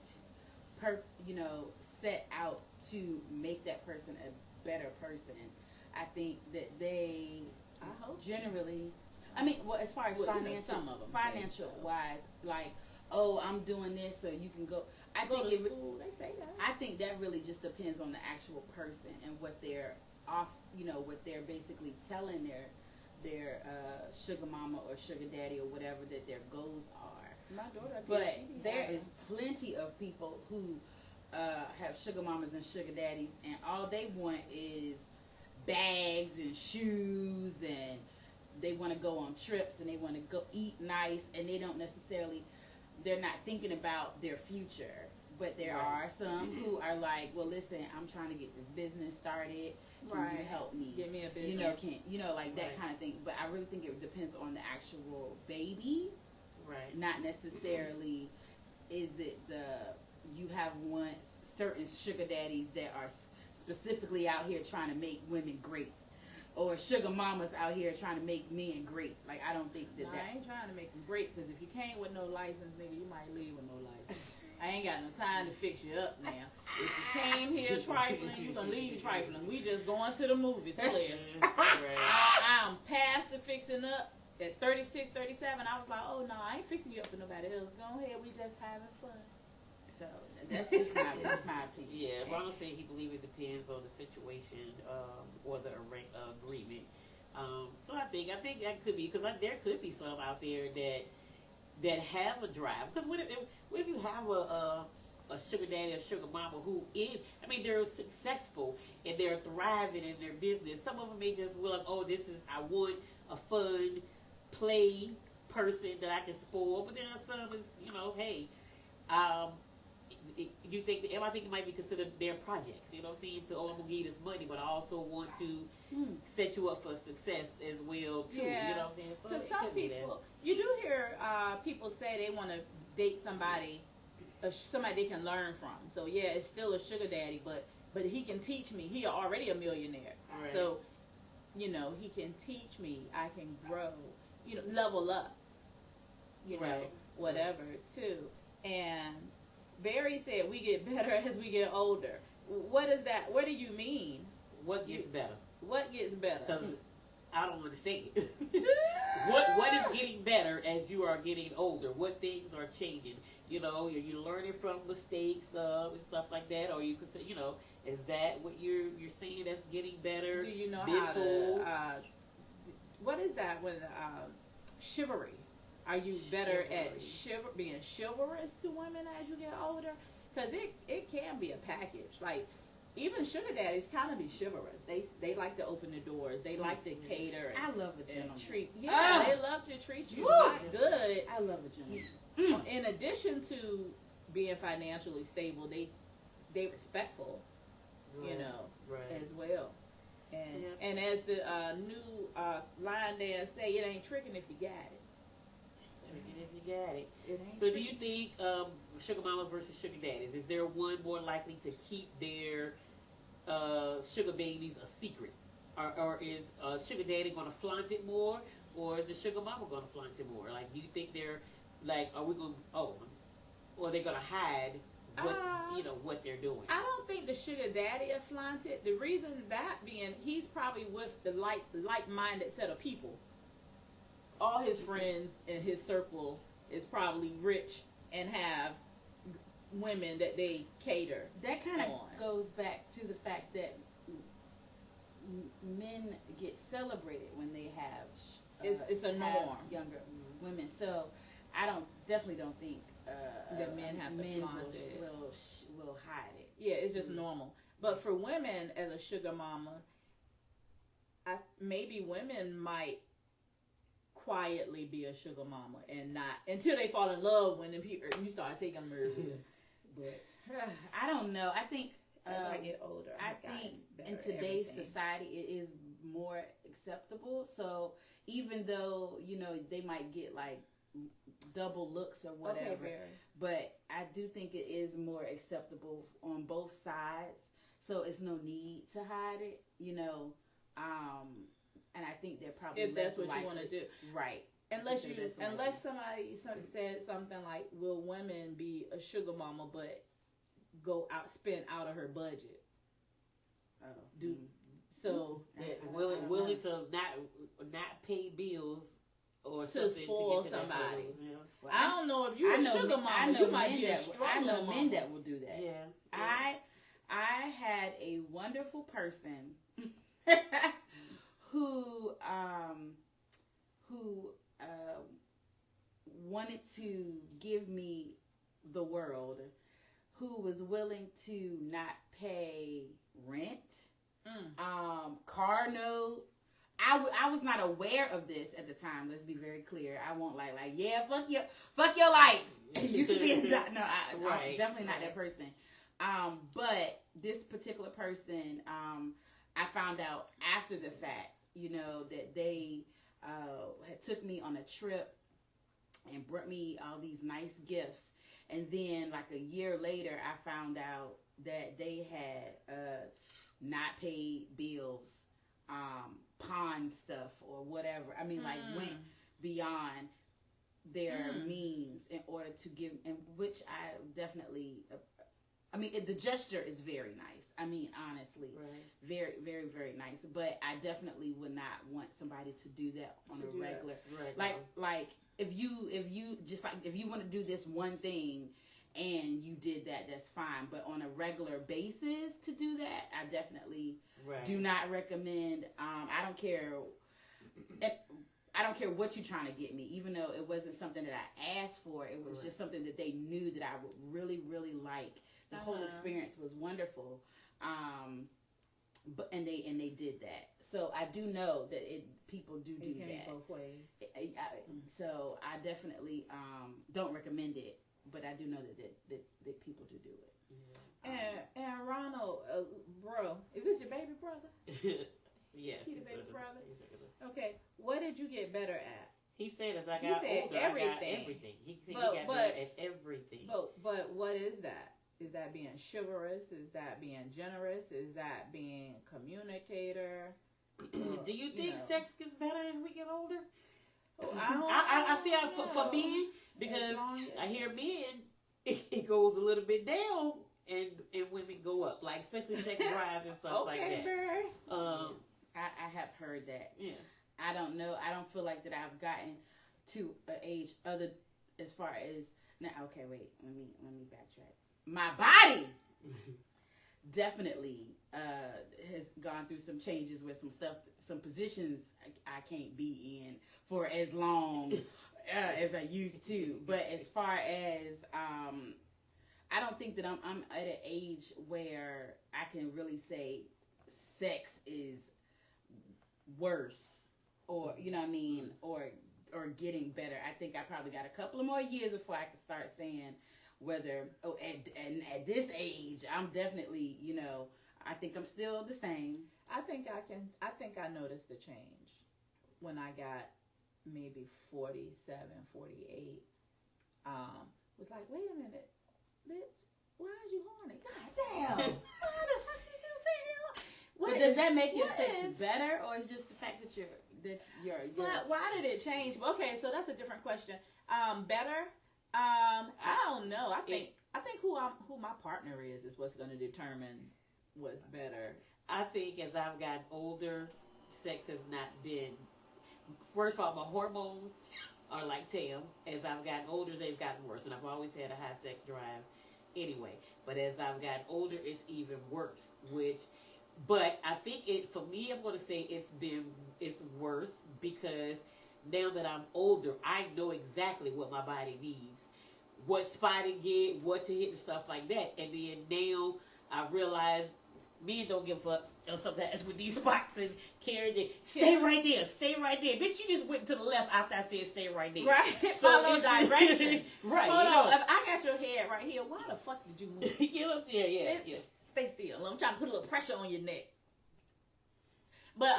S3: set out to make that person a better person. I think that they generally, I mean, well, as far as financial wise, like, oh, I'm doing this so you can go. I
S2: Go
S3: think
S2: to school, they say that.
S3: I think that really just depends on the actual person and what they're what they're basically telling their sugar mama or sugar daddy or whatever that their goals are.
S2: My daughter,
S3: But there is plenty of people who have sugar mamas and sugar daddies, and all they want is bags and shoes, and they want to go on trips, and they want to go eat nice, and they're not thinking about their future. But there are some who are like, well, listen, I'm trying to get this business started. Can you help me?
S2: Give me a business.
S3: Like that kind of thing. But I really think it depends on the actual baby.
S1: Right.
S3: Not necessarily is it you have certain sugar daddies that are specifically out here trying to make women great, or sugar mamas out here trying to make men great. Like, I don't think that
S2: I ain't trying to make them great, because if you came with no license, nigga, you might leave with no license. I ain't got no time to fix you up now. If you came here trifling, you can leave trifling. We just going to the movies, clear. I'm past the fixing up. At 36, 37, I was like, oh no, I ain't fixing you up for nobody else. Go ahead, we just having fun.
S3: So that's just that's my opinion.
S1: Yeah, Ronald said he believes it depends on the situation or the agreement. So I think that could be because there could be some out there that have a drive. Because what if you have a sugar daddy or sugar mama who is, I mean, they're successful and they're thriving in their business. Some of them may just will like, oh, I want a fun play person that I can spoil. But then some is, hey, you think I think it might be considered their projects. You know what I'm saying? I'm gonna give you this money, but I also want to set you up for success as well too.
S2: Yeah.
S1: You know what I'm saying?
S2: Because
S1: So
S2: some people, you do hear people say they want to date somebody they can learn from. So yeah, it's still a sugar daddy, but he can teach me. He already a millionaire,
S1: Right.
S2: so he can teach me. I can grow, level up,
S1: Right.
S2: whatever too. And Barry said we get better as we get older. What is that? What do you mean?
S1: What gets better?
S2: What gets better?
S1: Because I don't understand. What is getting better as you are getting older? What things are changing? You're learning from mistakes and stuff like that, or you could say, is that what you're saying that's getting better?
S2: Do you know
S1: Mental?
S2: how to? What is that? When chivalry? Are you better at being chivalrous to women as you get older? Because it can be a package. Like even sugar daddies kind of be chivalrous. They like to open the doors. They like to cater.
S3: I love a
S2: And
S3: gentleman.
S2: treat. Yeah, they love to treat you good.
S3: I love a gentleman.
S2: In addition to being financially stable, they respectful,
S1: Right.
S2: as well. And as the new line there say, it ain't tricking if you got it.
S1: Tricking if you got it.
S2: It ain't
S1: So do
S2: tricking.
S1: you think sugar mamas versus sugar daddies, is there one more likely to keep their sugar babies a secret? Or is sugar daddy going to flaunt it more? Or is the sugar mama going to flaunt it more? Like, do you think they're, like, are we going to, or are they going to hide what they're doing?
S2: I don't think the sugar daddy will flaunt it. The reason that being, he's probably with the like-minded set of people. All his friends in his circle is probably rich and have women that they cater.
S3: That kind of
S2: on.
S3: goes back to the fact that men get celebrated when they have
S2: It's a
S3: have
S2: norm.
S3: younger women. So I definitely don't think
S2: That men have to flaunt it.
S3: will hide it.
S2: Yeah, it's just normal. But for women as a sugar mama, maybe women might quietly be a sugar mama and not until they fall in love when you start taking them early. But
S3: I don't know. I think
S2: as I get older,
S3: I think in today's society it is more acceptable. So even though they might get like double looks or whatever, but I do think it is more acceptable on both sides. So it's no need to hide it, and I think they're probably
S2: if that's
S3: less
S2: what you
S3: likely-
S2: want to do,
S3: right?
S2: unless
S3: Because
S2: you somebody said something like, "Will women be a sugar mama but spend out of her budget?" So
S1: willing to not pay bills or
S2: to
S1: something
S2: spoil
S1: to get to that
S2: somebody.
S1: purpose,
S3: Well,
S2: I don't know if you're a sugar mama, you might be a struggling
S3: I know
S2: mama.
S3: men that will do that.
S1: Yeah.
S3: I had a wonderful person who wanted to give me the world, who was willing to not pay rent, car note. I was not aware of this at the time. Let's be very clear. I won't yeah, fuck your lights. You can be no. I'm definitely not that person. But this particular person, I found out after the fact, that they had took me on a trip and brought me all these nice gifts. And then like a year later, I found out that they had not paid bills, pawn stuff or whatever. I mean, like went beyond their means in order to give, and which I definitely, the gesture is very nice. I mean, honestly, very, very, very nice. But I definitely would not want somebody to do that on a regular. Like if you want to do this one thing, and you did that, that's fine. But on a regular basis to do that, I definitely do not recommend. I don't care. I don't care what you're trying to get me, even though it wasn't something that I asked for. It was just something that they knew that I would really, really like. The whole experience was wonderful, and they did that. So I do know that people do that
S2: both ways.
S3: So I definitely don't recommend it, but I do know that people do it.
S1: Yeah.
S2: And Ronald, bro, is this your baby brother?
S1: Yes.
S2: He the baby brother? Okay, what did you get better at?
S1: He said as I got older,
S2: everything.
S1: I got everything. He said he got better at everything.
S2: But what is that? Is that being chivalrous? Is that being generous? Is that being communicator?
S1: Do you think sex gets better as we get older?
S2: I
S1: see how for men, because I hear men, it goes a little bit down, and women go up, like especially sex drives and stuff like that.
S3: I have heard that.
S1: Yeah.
S3: I don't know. I don't feel like that I've gotten to an age other as far as now. Okay, wait. Let me backtrack. My body definitely has gone through some changes with some stuff, some positions I can't be in for as long as I used to. But as far as I don't think that I'm at an age where I can really say sex is worse, or you know what I mean, or getting better. I think I probably got a couple of more years before I can start saying whether at this age I'm definitely, I think I'm still the same.
S2: I think I noticed the change when I got maybe 47, 48. Was like, wait a minute, bitch, why is you horny? God damn. Why the fuck did you say that?
S3: But does that make your sex better, or is just the fact that you're
S2: why did it change? Okay, so that's a different question. Better? I don't know. I think who my partner is what's going to determine what's better.
S1: I think as I've gotten older, sex has not been. First of all, my hormones are like Tam. As I've gotten older, they've gotten worse, and I've always had a high sex drive anyway. But as I've gotten older, it's even worse. But I think for me, I'm going to say it's worse because now that I'm older, I know exactly what my body needs, what spot to get, what to hit, and stuff like that. And then now I realize men don't give up sometimes with these spots and carrying it. Stay right there. Bitch, you just went to the left after I said stay right there.
S2: Right.
S1: So
S2: follow direction.
S1: Right.
S2: Hold on. If I got your head right here, why the fuck did you move?
S1: You know what I'm saying? Yeah.
S2: Stay still. I'm trying to put a little pressure on your neck. But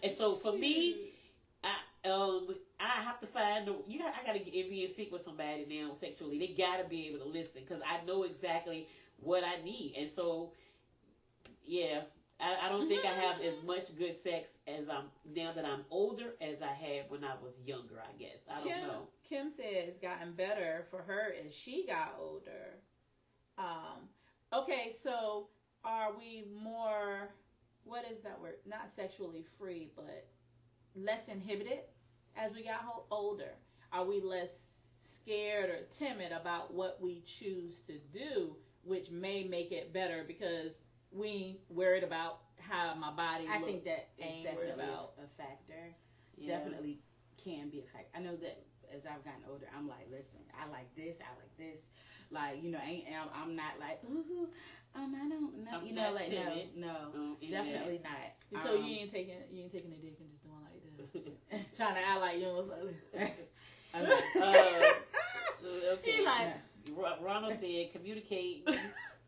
S2: and so for me, I have to find I gotta get in and sync with somebody now sexually. They gotta be able to listen because I know exactly what I need, and so I don't think I have as much good sex as now that I'm older as I had when I was younger. I guess I don't know. Kim said it's gotten better for her as she got older. Okay, so are we more? What is that word? Not sexually free, but less inhibited as we got older? Are we less scared or timid about what we choose to do, which may make it better because we worried about how my body looks?
S3: I think that is definitely a factor.
S1: Yeah.
S3: Definitely can be a factor. I know that as I've gotten older, I'm like, listen, I like this. Like, I'm not like, ooh, I don't know, like,
S1: timid.
S3: no, definitely not.
S2: So you ain't taking the dick and just doing like that, trying to act like you know something.
S1: Okay.
S2: He like
S1: Ronald said, communicate,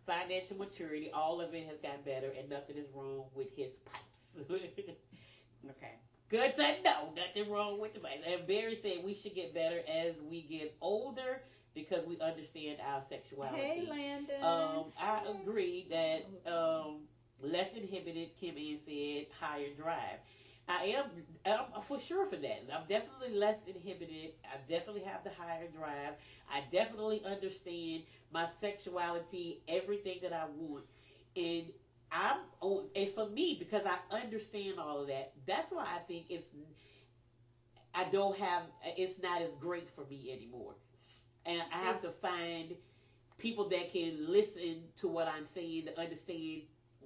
S1: financial maturity, all of it has gotten better, and nothing is wrong with his pipes.
S3: Okay.
S1: Good to know. Nothing wrong with the pipes. And Barry said we should get better as we get older because we understand our sexuality.
S2: Hey, Landon.
S1: I agree that less inhibited, Kim Ann said, higher drive. I am for sure for that. I'm definitely less inhibited. I definitely have the higher drive. I definitely understand my sexuality, everything that I want. And and for me, because I understand all of that, that's why I think I don't have, it's not as great for me anymore. And I have to find people that can listen to what I'm saying to understand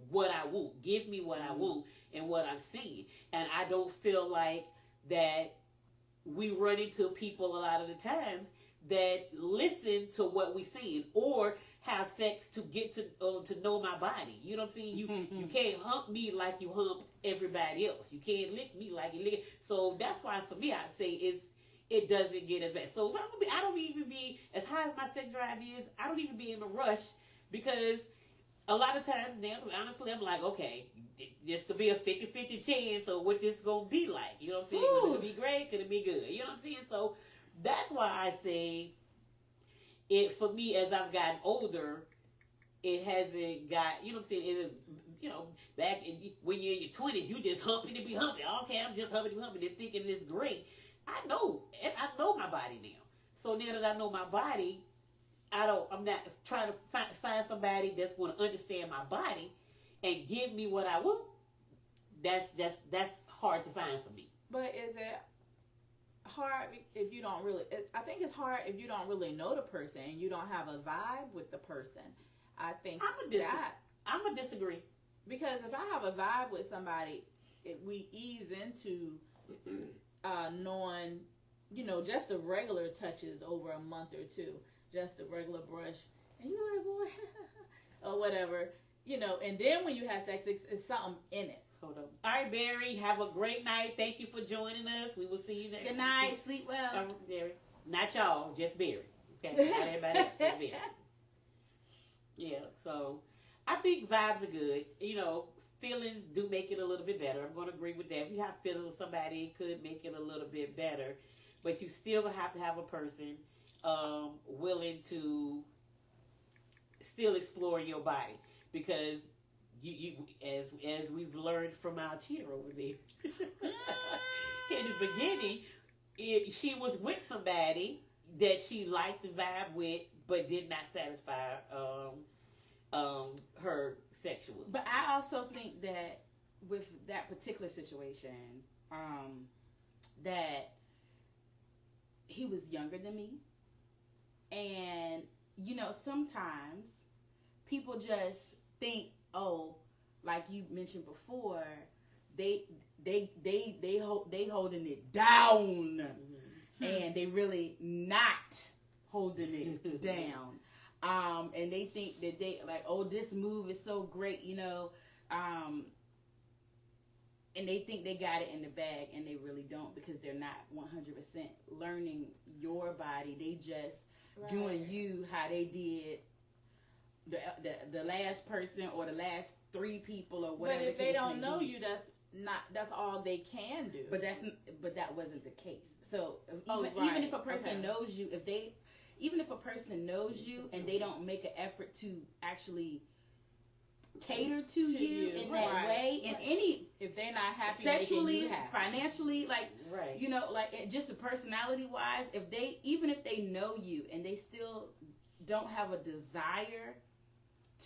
S1: what I want. Give me what I want and what I'm saying. And I don't feel like that we run into people a lot of the times that listen to what we're saying or have sex to get to know my body. You know what I'm saying? You can't hump me like you hump everybody else. You can't lick me like you lick. So that's why for me I'd say it doesn't get as bad. So I don't even be as high as my sex drive is. I don't even be in a rush because a lot of times now, honestly, I'm like, okay, this could be a 50-50 chance of what this gonna be like. You know what I'm saying? Could it be great? Could it be good? You know what I'm saying? So that's why I say it for me as I've gotten older, it hasn't got, you know what I'm saying? Back when you're in your 20s, you just humping to be humping. Okay, I'm just humping to be humping and thinking it's great. I know my body now. So now that I know my body, I'm not trying to find somebody that's going to understand my body and give me what I want. That's hard to find for me.
S2: But is it hard if you don't really? I think it's hard if you don't really know the person and you don't have a vibe with the person. I think
S1: I'm gonna disagree
S2: because if I have a vibe with somebody, we ease into knowing, just the regular touches over a month or two, just the regular brush, and you're like, boy, or whatever, and then when you have sex, it's something in it.
S1: Hold on. All right, Barry, have a great night. Thank you for joining us. We will see you next.
S2: Good night. Sleep well.
S1: Barry. Not y'all, just Barry. Okay, not everybody else, just Barry. Yeah, so I think vibes are good. Feelings do make it a little bit better. I'm going to agree with that. If you have feelings with somebody, it could make it a little bit better. But you still have to have a person willing to still explore your body. Because you as we've learned from our cheater over there, in the beginning, she was with somebody that she liked the vibe with, but did not satisfy her sexually.
S3: But I also think that with that particular situation, that he was younger than me, and sometimes people just think, oh, like you mentioned before, they holding it down, and they really not holding it down. And they think that they like, oh, this move is so great, and they think they got it in the bag, and they really don't, because they're not 100% learning your body. They just doing you how they did the last person or the last 3 people or whatever.
S2: But if they don't know you, that's all they can do.
S3: But that wasn't the case. So even if a person knows you, even if a person knows you and they don't make an effort to actually cater to you in that way, in any,
S2: if they're not happy
S3: sexually, financially, just personality wise, even if they know you and they still don't have a desire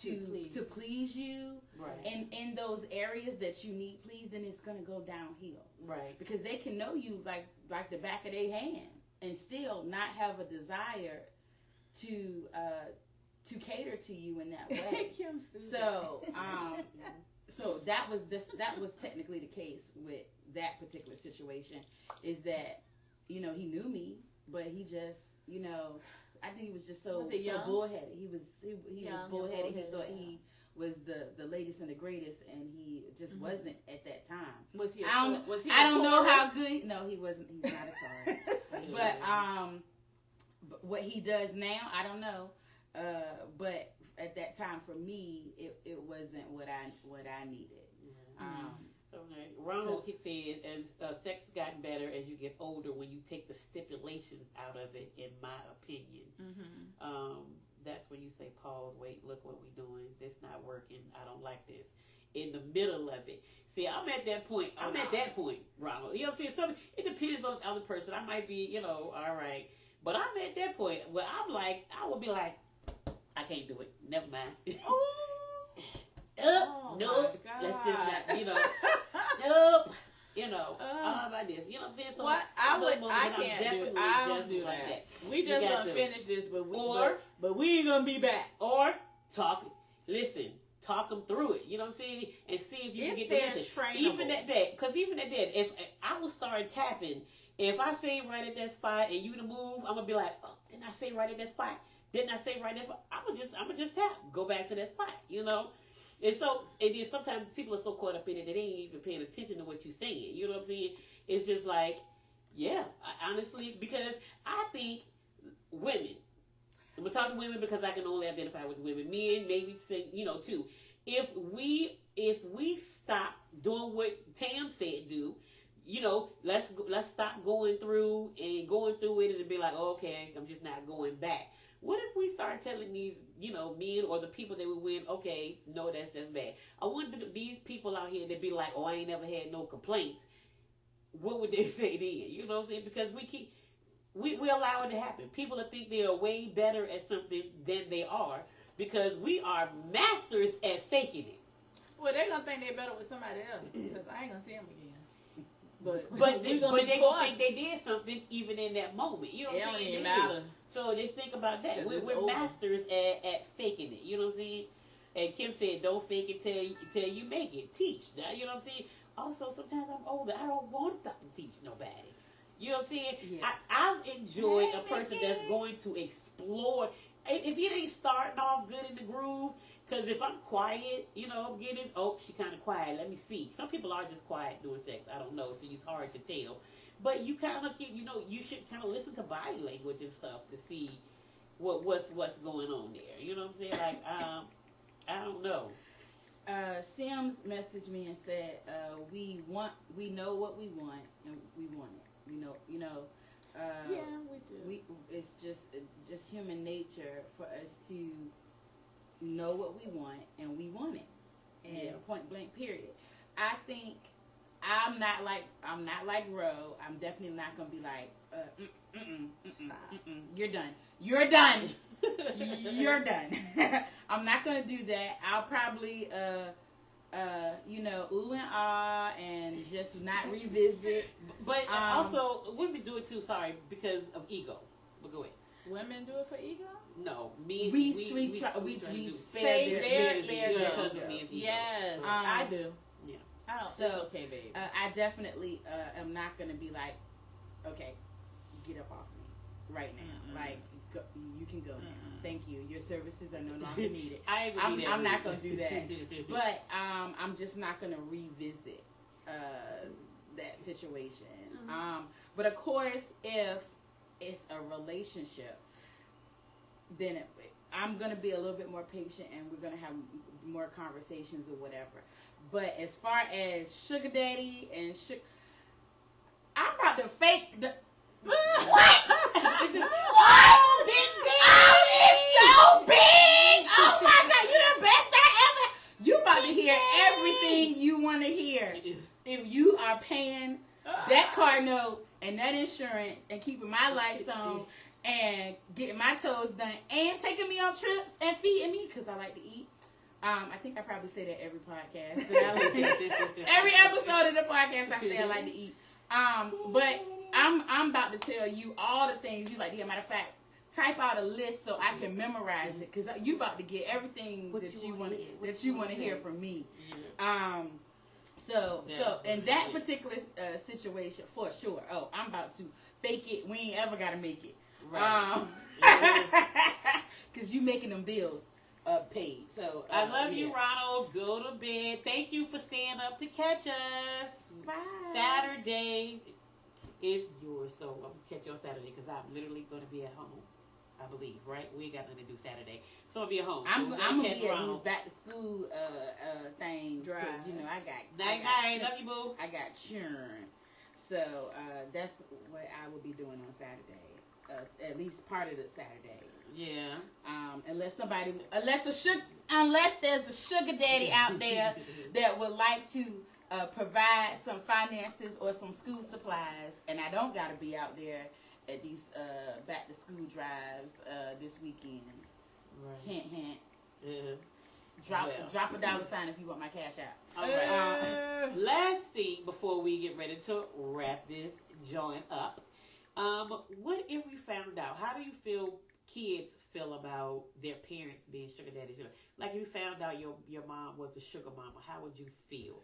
S3: to please you, and in those areas that you need pleased, then it's gonna go downhill, because they can know you like the back of their hand and still not have a desire to cater to you in that way. So that was technically the case with that particular situation, is that he knew me, but he just I think he was just so bullheaded. He was bullheaded. He thought he was the latest and the greatest, and he just wasn't at that time.
S2: Was he?
S3: I don't know how good. No, he wasn't. He's not a Taurus. But what he does now, I don't know. But at that time, for me, it wasn't what I needed.
S1: Okay. Ronald, he said, as sex has gotten better as you get older when you take the stipulations out of it, in my opinion. That's when you say, pause, wait, look what we're doing. This not working. I don't like this. In the middle of it. See, I'm at that point, Ronald. You know what I'm saying? It depends on the other person. I might be, all right. But I'm at that point where I would be like, I can't do it. Never mind. Nope. Let's just not, nope. you know, all about this. You know what I'm saying? So
S2: What I can't do. I don't do
S1: like
S2: that. We just gonna finish this, but we ain't gonna be back.
S1: Or talk. Talk them through it. You know what I'm saying? And see if you can get the listen. Even at that, because even at that, if I will start tapping, if I say right at that spot and you to move, I'm gonna be like, oh, didn't I say right at that spot? Didn't I say right at that spot? I'm gonna just tap, go back to that spot. You know. And so, and then sometimes people are so caught up in it that they ain't even paying attention to what you're saying. You know what I'm saying? It's just like, yeah, honestly, because I think women. I'm gonna talk to women because I can only identify with women. Men, maybe say, you know, too. If we stop doing what Tam said do, you know, let's stop going through it and be like, oh, okay, I'm just not going back. What if we start telling these, you know, men or the people that we win, okay, no, that's bad. I wonder these people out here that be like, oh, I ain't never had no complaints. What would they say then? You know what I'm saying? Because we allow it to happen. People that think they are way better at something than they are because we are masters at faking it.
S2: Well, they're gonna think they're better with somebody else because I ain't gonna see them again.
S1: But they gonna think they did something even in that moment. You know what I'm saying?
S2: It don't even matter.
S1: So just think about that. We're masters at faking it. You know what I'm saying? And Kim said, "Don't fake it till you make it. Teach." Now, you know what I'm saying? Also, sometimes I'm older. I don't want to teach nobody. You know what I'm saying? Yeah. I enjoy a person that's going to explore. If it ain't starting off good in the groove, because if I'm quiet, you know, I'm getting, she kind of quiet. Let me see. Some people are just quiet during sex. I don't know, so it's hard to tell. But you kind of, you know, you should kind of listen to body language and stuff to see what's going on there. You know what I'm saying? Like, I don't know.
S3: Sims messaged me and said, we know what we want and we want it. You know.
S2: Yeah, we do.
S3: It's just human nature for us to know what we want and we want it. And point blank, period. I think I'm not like Ro. I'm definitely not gonna be like, stop. You're done. You're done. You're done. I'm not gonna do that. I'll probably you know, ooh and ah, and just not revisit.
S1: But also, women do it too. Sorry, because of ego. But go ahead.
S2: Women do it for ego?
S1: No,
S3: we spare their
S2: ego. Yes, I do.
S1: Yeah.
S2: I don't.
S3: So
S2: it's okay, baby.
S3: I definitely am not gonna be like, okay, get up off me right now. Like, go, you can go now. Thank you. Your services are no longer needed.
S1: I agree.
S3: I'm not gonna do that. But I'm just not gonna revisit that situation. But of course, if it's a relationship, then I'm gonna be a little bit more patient, and we're gonna have more conversations or whatever. But as far as sugar daddy and I'm about to fake the. What? What? Oh, it's so big! Oh my God, you the best I ever. You about to hear everything you want to hear. If you are paying that car note and that insurance and keeping my lights on and getting my toes done and taking me on trips and feeding me because I like to eat. I think I probably say that every podcast. Every episode of the podcast, I say I like to eat. But I'm about to tell you all the things you like to hear. Matter of fact, type out a list so I can memorize it because you about to get everything that you want to hear from me. So in that particular situation, for sure. Oh, I'm about to fake it. We ain't ever gotta make it. Right. Because you making them bills paid. So
S1: I love you, Ronald. Go to bed. Thank you for staying up to catch us.
S3: Bye.
S1: Saturday is yours, so I'm gonna catch you on Saturday because I'm literally gonna be at home. I believe, right? We ain't got nothing to do Saturday, so I'll be at home.
S3: I'm gonna be at these back to school things because you know I got
S1: night. Love you, boo.
S3: I got churn, so that's what I will be doing on Saturday. At least part of the Saturday.
S1: Yeah.
S3: Unless there's a sugar daddy out there that would like to provide some finances or some school supplies, and I don't gotta be out there at these back to school drives this weekend. Right. Hint, hint.
S1: Yeah.
S3: Drop
S1: Well.
S3: drop a dollar sign if you want my cash out.
S1: All right. Last thing before we get ready to wrap this joint up. What if we found out? How do you feel kids feel about their parents being sugar daddies? Like if you found out your mom was a sugar mama, how would you feel?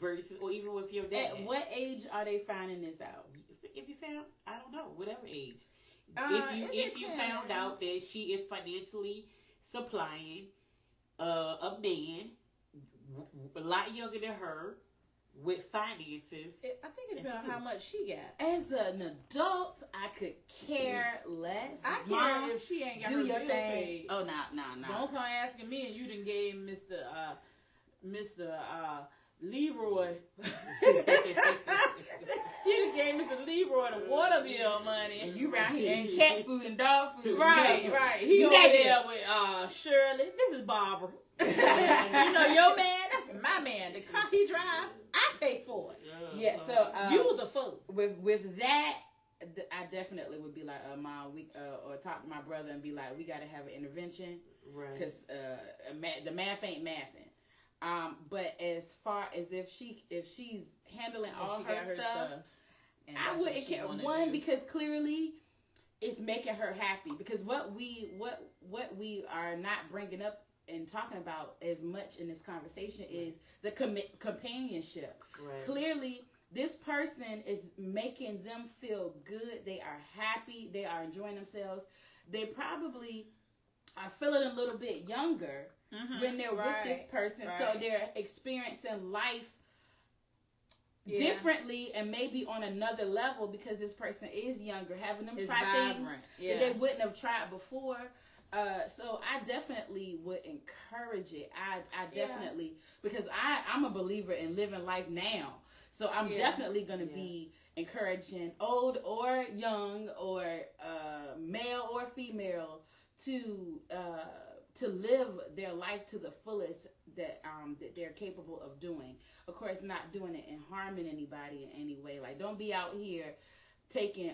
S1: Versus, or even with your dad.
S3: At what age are they finding this out?
S1: If you found, I don't know, whatever age.
S2: It
S1: If you found
S2: depends.
S1: out that she is financially supplying a man a lot younger than her with finances.
S2: I think it depends on how much she got.
S3: As an adult, I could care less.
S2: I
S3: Mom,
S2: care if she ain't got
S3: do
S2: her
S3: your
S2: bills
S3: thing.
S2: paid.
S3: Oh, no.
S2: Don't come asking me and you done gave Mr. Leroy. You done gave Mr. Leroy the water bill money.
S3: And you around here eating cat food and dog food.
S2: Right,
S3: No.
S2: right. He over
S3: Negative.
S2: there with Shirley. This is Barbara. You know your man, that's my man. The car he drive, I pay for it.
S3: Yeah, so
S2: You was a fool.
S3: with that, I definitely would be like, Mom, or talk to my brother and be like, we got to have an intervention
S1: Right.
S3: because the math ain't mathing. But as far as if she's handling all
S2: She
S3: her
S2: got her
S3: stuff,
S2: and
S3: I
S2: that's what
S3: wouldn't
S2: she
S3: care.
S2: wanna
S3: One,
S2: do.
S3: because clearly it's making her happy. Because what we are not bringing up and talking about as much in this conversation is the companionship.
S1: Right.
S3: Clearly, this person is making them feel good. They are happy. They are enjoying themselves. They probably are feeling a little bit younger when they're with this person. So
S2: right.
S3: they're experiencing life
S2: Yeah.
S3: differently and maybe on another level because this person is younger, having them
S2: It's
S3: try
S2: vibrant.
S3: things
S2: Yeah.
S3: that they wouldn't have tried before. So I definitely would encourage it. I definitely, because I'm a believer in living life now. So I'm definitely going to be encouraging old or young or male or female to live their life to the fullest that they're capable of doing. Of course, not doing it and harming anybody in any way. Like, don't be out here taking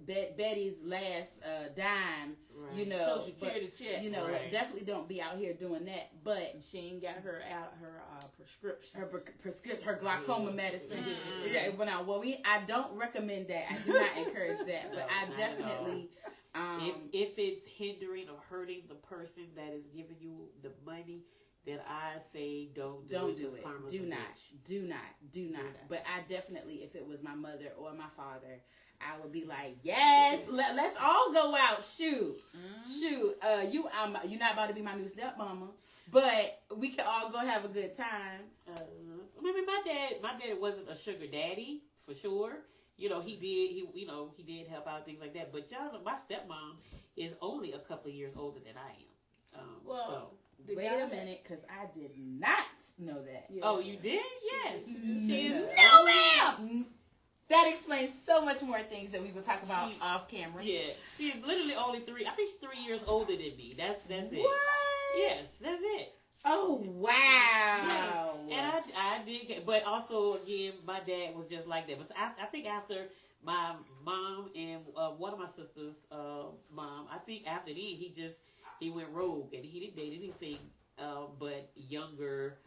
S3: Betty's last dime,
S1: Right.
S3: you know.
S2: Social Security check.
S3: You know,
S1: Right.
S3: like, definitely don't be out here doing that. But
S2: And she ain't got her prescription.
S3: her glaucoma medicine.
S2: Mhm.
S3: Yeah, I don't recommend that. I do not encourage that. But
S1: No,
S3: I
S1: not
S3: definitely.
S1: If it's hindering or hurting the person that is giving you the money, then I say don't do it. 'Cause karma's
S3: Do
S1: a
S3: not.
S1: bitch.
S3: Do not.
S1: that.
S3: But I definitely, if it was my mother or my father, I would be like, yes, let's all go out. Shoot. You're not about to be my new stepmama, but we can all go have a good time.
S1: I mean, my dad wasn't a sugar daddy for sure. You know, he did help out, things like that. But y'all know, my stepmom is only a couple of years older than I am.
S2: Well, the
S3: Wait
S2: guy
S3: a
S2: that-
S3: minute, because I did not know that.
S2: Yeah.
S1: Oh, you did? Yes. She is.
S3: No, ma'am. That explains so much more things that we will talk about off camera.
S1: Yeah, she is literally only 3. I think she's 3 years older than me. That's it.
S3: What?
S1: Yes, that's it.
S3: Oh, wow.
S1: And I did, but also again, my dad was just like that. But I think after my mom and one of my sisters' mom, I think after then he went rogue and he didn't date anything but younger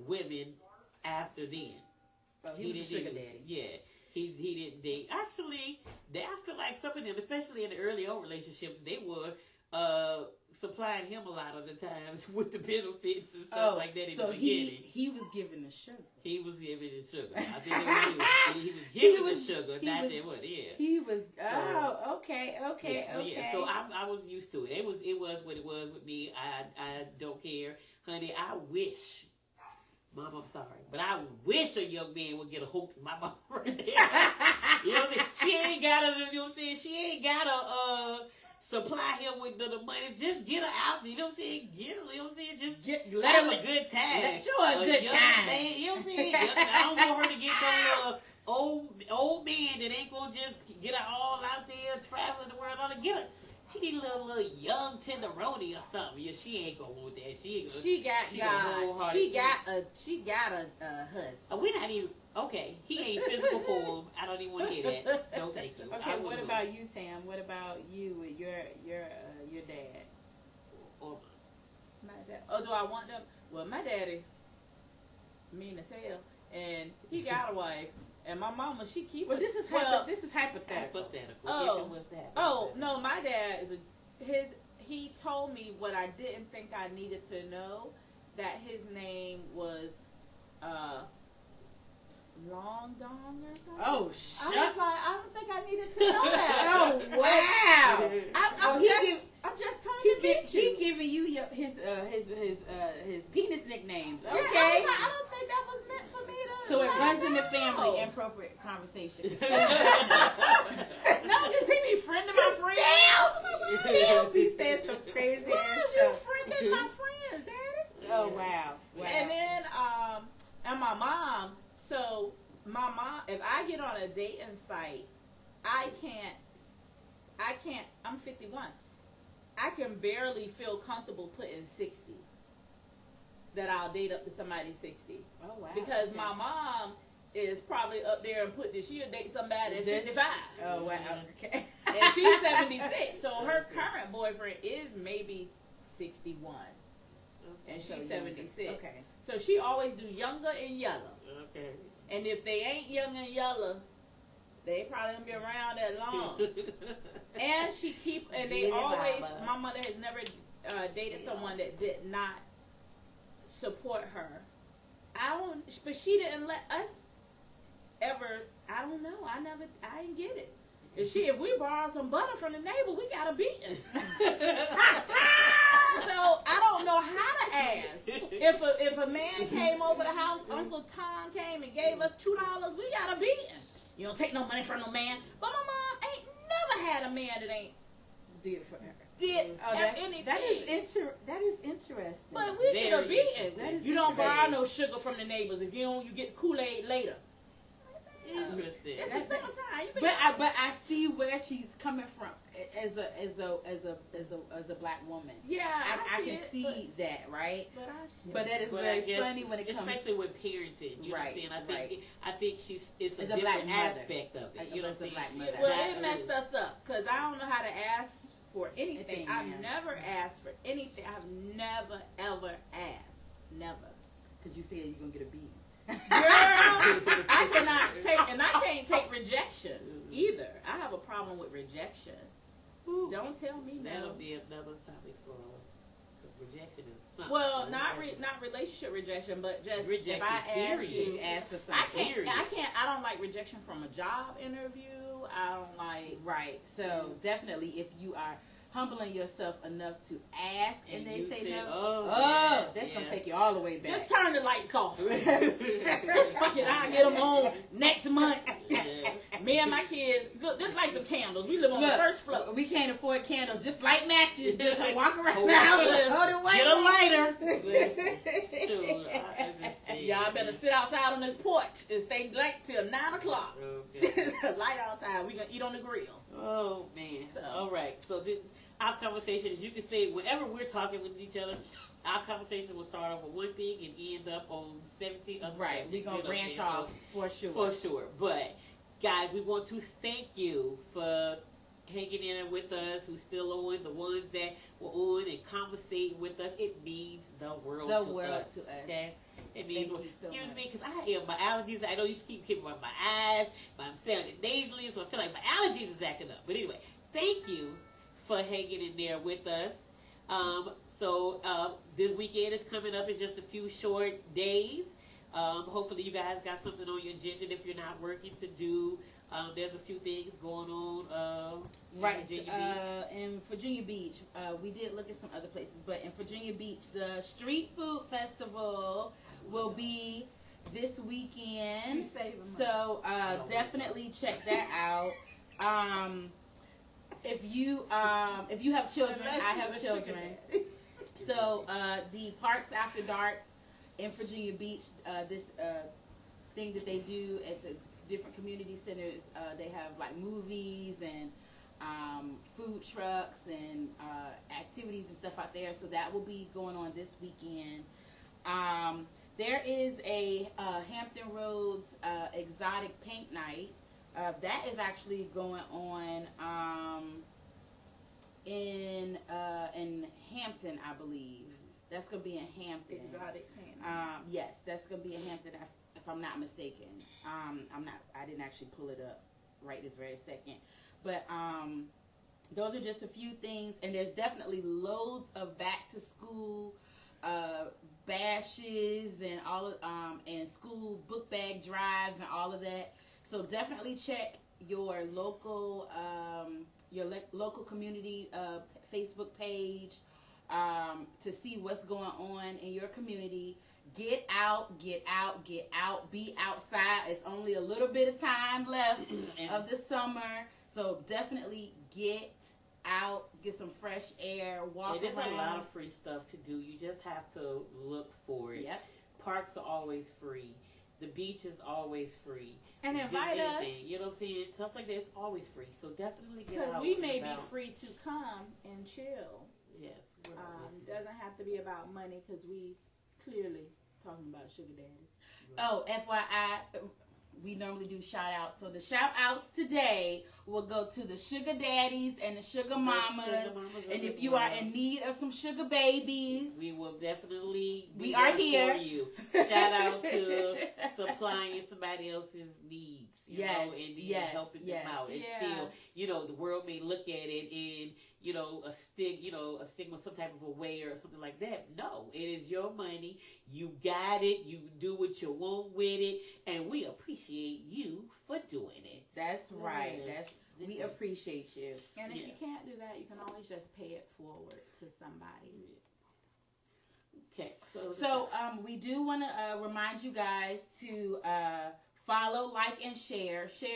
S1: women after then.
S3: Oh, he was a sugar
S1: date-
S3: daddy.
S1: Yeah. He didn't date. Actually, I feel like some of them, especially in the early old relationships, they were supplying him a lot of the times with the benefits and stuff like that in the beginning.
S3: he was giving the sugar.
S1: He was giving the sugar. I think he was giving the sugar, not that what. Yeah.
S3: He was. Oh, okay.
S1: Yeah, so I was used to it. It was what it was with me. I don't care, honey. I wish. Mom, I'm sorry, but I wish a young man would get a hold to my mom right there. You know what I'm saying? She ain't gotta, you know what I'm saying? She ain't gotta supply him with the money. Just get her out there, you know what I'm saying? Get her, you know what I'm saying? Just
S3: let
S1: have
S3: her
S1: a good time.
S3: show her a good
S1: young
S3: time.
S1: Man, you know what I'm saying? I don't want her to get no old man that ain't gonna just get her all out there traveling the world. All to get her. She need a little young tenderoni or something. Yeah, she ain't gonna want that.
S2: She got a husband.
S1: We're not even okay. He ain't physical form. I don't even want to hear that. No, thank you.
S3: Okay, what about you, Tam? What about you with your dad?
S1: Or
S2: My dad. Oh, do I want them? Well, my daddy, mean as hell, and he got a wife, and my mama, she keep.
S3: Well, this is hypothetical.
S1: Hypothetical.
S2: Oh.
S1: If it was that.
S2: Oh no, my dad is he told me what I didn't think I needed to know, that his name was Long Dong or something.
S3: Oh,
S2: I was
S3: shut
S2: like, I don't think I needed to know that.
S3: Oh, wow.
S2: I'm just coming to meet you.
S3: He giving you his penis nicknames. Okay.
S2: Yeah, I was like, I don't think that was meant for me to.
S3: So it
S2: find
S3: runs in the
S2: out.
S3: family. Inappropriate conversation.
S2: No, because he be friending my friends.
S3: Damn! He said some crazy
S2: Why
S3: ass
S2: is you
S3: stuff.
S2: friending my friends, Daddy?
S3: Oh, wow.
S2: And then, and my mom. So my mom, if I get on a dating site, I can't. I'm 51. I can barely feel comfortable putting 60. That I'll date up to somebody 60.
S3: Oh, wow.
S2: Because my mom is probably up there and put that she'll date somebody at 55.
S3: Oh, wow. Okay.
S2: And she's 76. So her current boyfriend is maybe 61. And she's 76.
S3: Okay.
S2: So she always do younger and yellow.
S1: Okay.
S2: And if they ain't young and yellow, they probably gonna be around that long. And they
S1: Get it,
S2: always,
S1: mama.
S2: my mother has never dated someone that did not support her. But she didn't let us ever, I don't know, I didn't get it. If we borrow some butter from the neighbor, we got a beating. So I don't know how to ask. If a man came over the house, Uncle Tom came and gave us $2, we got a beating. You don't take no money from no man. But my mom ain't never had a man that ain't
S3: Did for her.
S2: did anything.
S3: That is interesting.
S2: But we get a
S1: Very
S2: beating.
S3: interesting.
S2: You don't borrow
S1: Very.
S2: no sugar from the neighbors. If you don't, you get Kool-Aid later.
S1: Interesting.
S2: It's the summertime. You
S3: But I see where she's coming from as a black woman.
S2: yeah,
S3: I can
S2: it,
S3: see that, right?
S2: But
S3: But that is
S1: But I
S3: very
S1: guess,
S3: funny when it comes,
S1: especially with parenting. You know what I'm
S3: Right,
S1: saying?
S3: right.
S1: I think it's a
S3: As a black
S1: different
S3: mother.
S1: aspect of it.
S3: As
S1: You know
S3: a
S1: what I'm
S3: black
S1: saying?
S3: mother.
S2: well,
S1: That
S2: it messed
S1: is-
S2: us up because I don't know how to ask for anything.
S3: Anything,
S2: I've
S3: yeah.
S2: never asked for anything. I've never ever asked. Never.
S3: because you said you're gonna get a beat.
S2: Girl, I cannot take, and I can't take rejection either. I have a problem with rejection. Don't tell me
S1: That'll
S2: no.
S1: be another topic for because rejection is something.
S2: Well, not relationship rejection, but just
S1: Rejection,
S2: if I ask
S1: period.
S2: you,
S3: You ask for
S2: I
S3: something.
S2: can't. I don't like rejection from a job interview. I don't like.
S3: Right. So definitely, if you are humbling yourself enough to ask and they
S1: you
S3: say
S1: said,
S3: no,
S1: oh,
S3: that's
S1: yeah.
S3: gonna take you all the way back.
S2: Just turn the lights off. Just fuck it. I'll get them on next month.
S1: Yeah.
S2: Me and my kids, look, just like some candles. We live on
S3: Look,
S2: the first floor.
S3: we can't afford candles. Just light matches. Just walk around
S1: Hold
S3: the house.
S2: it.
S3: Hold it.
S1: Get a lighter.
S3: Listen.
S1: Shoot, I understand.
S2: Y'all better sit outside on this porch and stay late till 9 o'clock.
S1: Okay.
S2: Light outside. We gonna eat on the grill.
S1: Oh man.
S2: So-
S1: All right. So our conversation, as you can say, whenever we're talking with each other, our conversation will start off with one thing and end up on 17 other
S3: Right.
S1: subjects,
S3: We're gonna
S1: you know,
S3: branch
S1: so-
S3: off for sure.
S1: For sure. But guys, we want to thank you for hanging in there with us, who's still on, the ones that were on and conversating with us. It means the world
S3: The
S1: to
S3: world
S1: us.
S3: to us.
S1: Okay? It means,
S3: Thank you so
S1: excuse
S3: much.
S1: me, because I have my allergies. I know you keep kicking my eyes, but I'm sounding nasally, so I feel like my allergies is acting up. But anyway, thank you for hanging in there with us. So this weekend is coming up. It's just a few short days. Hopefully you guys got something on your agenda if you're not working to do. There's a few things going on
S3: Right.
S1: in Virginia Beach.
S3: In Virginia Beach, we did look at some other places, but in Virginia Beach, the Street Food Festival will be this weekend.
S2: You saving money.
S3: So definitely check that out. If you have children, I have children. So the Parks After Dark in Virginia Beach, this thing that they do at the different community centers, they have like movies and food trucks and activities and stuff out there. So that will be going on this weekend. There is a Hampton Roads exotic paint night. That is actually going on in Hampton, I believe. That's gonna be in Hampton.
S2: Exotic Pan.
S3: Yes, that's gonna be in Hampton, if I'm not mistaken. I didn't actually pull it up right this very second, but those are just a few things, and there's definitely loads of back to school bashes and all of, and school book bag drives and all of that. So definitely check your local local community Facebook page to see what's going on in your community. Get out, get out, get out. Be outside. It's only a little bit of time left of the summer, so definitely get out, get some fresh air, walk around.
S1: There's a lot of free stuff to do. You just have to look for it.
S3: Yep.
S1: Parks are always free. The beach is always free.
S2: And
S1: Just
S2: invite us.
S1: anything, you know what I'm saying? Stuff like this is always free. So definitely get
S2: Because
S1: out.
S2: we may
S1: and
S2: be
S1: about.
S2: free to come and chill.
S1: Yes. we're always free.
S2: Doesn't have to be about money because we clearly talking about sugar daddies.
S3: Oh, FYI, we normally do shout outs. So the shout outs today will go to the sugar daddies and the sugar mamas. And if you are in need of some sugar babies,
S1: we will definitely be
S3: we are
S1: there
S3: here.
S1: for you. Shout out to supplying somebody else's needs, you
S3: Yes,
S1: know, and
S3: yes,
S1: helping
S3: yes.
S1: them out. It's
S2: Yeah.
S1: still, you know, the world may look at it in, you know, a stigma, some type of a way or something like that. No, it is your money. You got it. You do what you want with it, and we appreciate you for doing it.
S3: That's right.
S1: Yes.
S3: We
S1: Yes.
S3: appreciate you.
S2: And if
S1: Yes.
S2: you can't do that, you can always just pay it forward to somebody.
S1: Okay,
S3: So we do want to remind you guys to follow, like, and share. Share,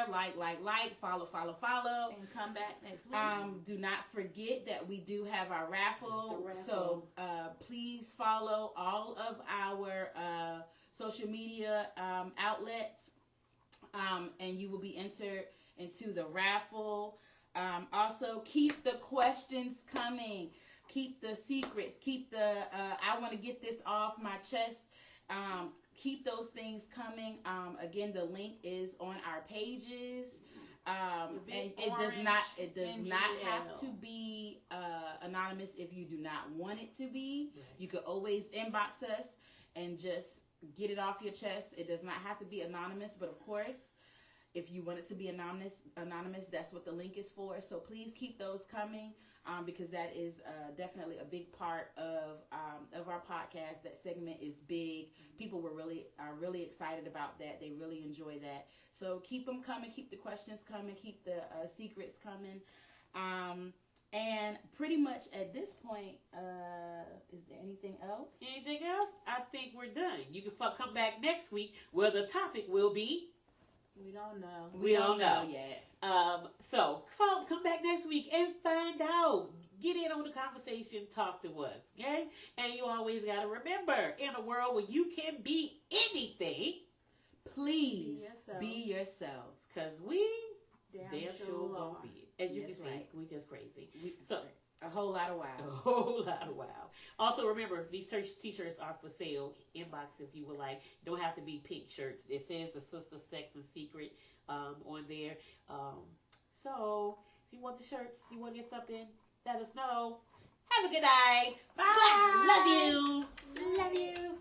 S3: like, follow.
S2: And come back next week.
S3: Do not forget that we do have our raffle.
S1: The raffle.
S3: So please follow all of our social media outlets, and you will be entered into the raffle. Also, keep the questions coming. Keep the secrets. Keep the I want to get this off my chest. Keep those things coming. Again, the link is on our pages. And it does not have to be anonymous if you do not want it to be.
S1: Right.
S3: You could always inbox us and just get it off your chest. It does not have to be anonymous, but of course, if you want it to be anonymous, that's what the link is for. So please keep those coming, because that is definitely a big part of our podcast. That segment is big. People are really excited about that. They really enjoy that. So keep them coming. Keep the questions coming. Keep the secrets coming. And pretty much at this point, is there anything else?
S1: Anything else? I think we're done. You can come back next week where the topic will be.
S2: We don't know.
S3: We don't know yet.
S1: So come back next week and find out. Get in on the conversation. Talk to us, okay? And you always got to remember, in a world where you can be anything,
S3: Please
S2: Be
S3: be yourself.
S1: because we
S2: Damn
S1: sure
S2: sure
S1: won't
S2: are.
S1: be it. As you can
S3: That's
S1: see,
S3: right.
S1: we just crazy.
S3: We-
S1: So,
S3: A whole lot of
S1: a
S3: wow.
S1: whole lot of wow. Also, remember, these t-shirts are for sale. Inbox if you would like. Don't have to be pink shirts. It says the Sister Sex and Secret on there. So, if you want the shirts, you want to get something, let us know. Have a good night.
S3: Bye.
S1: Love you.
S3: Love you.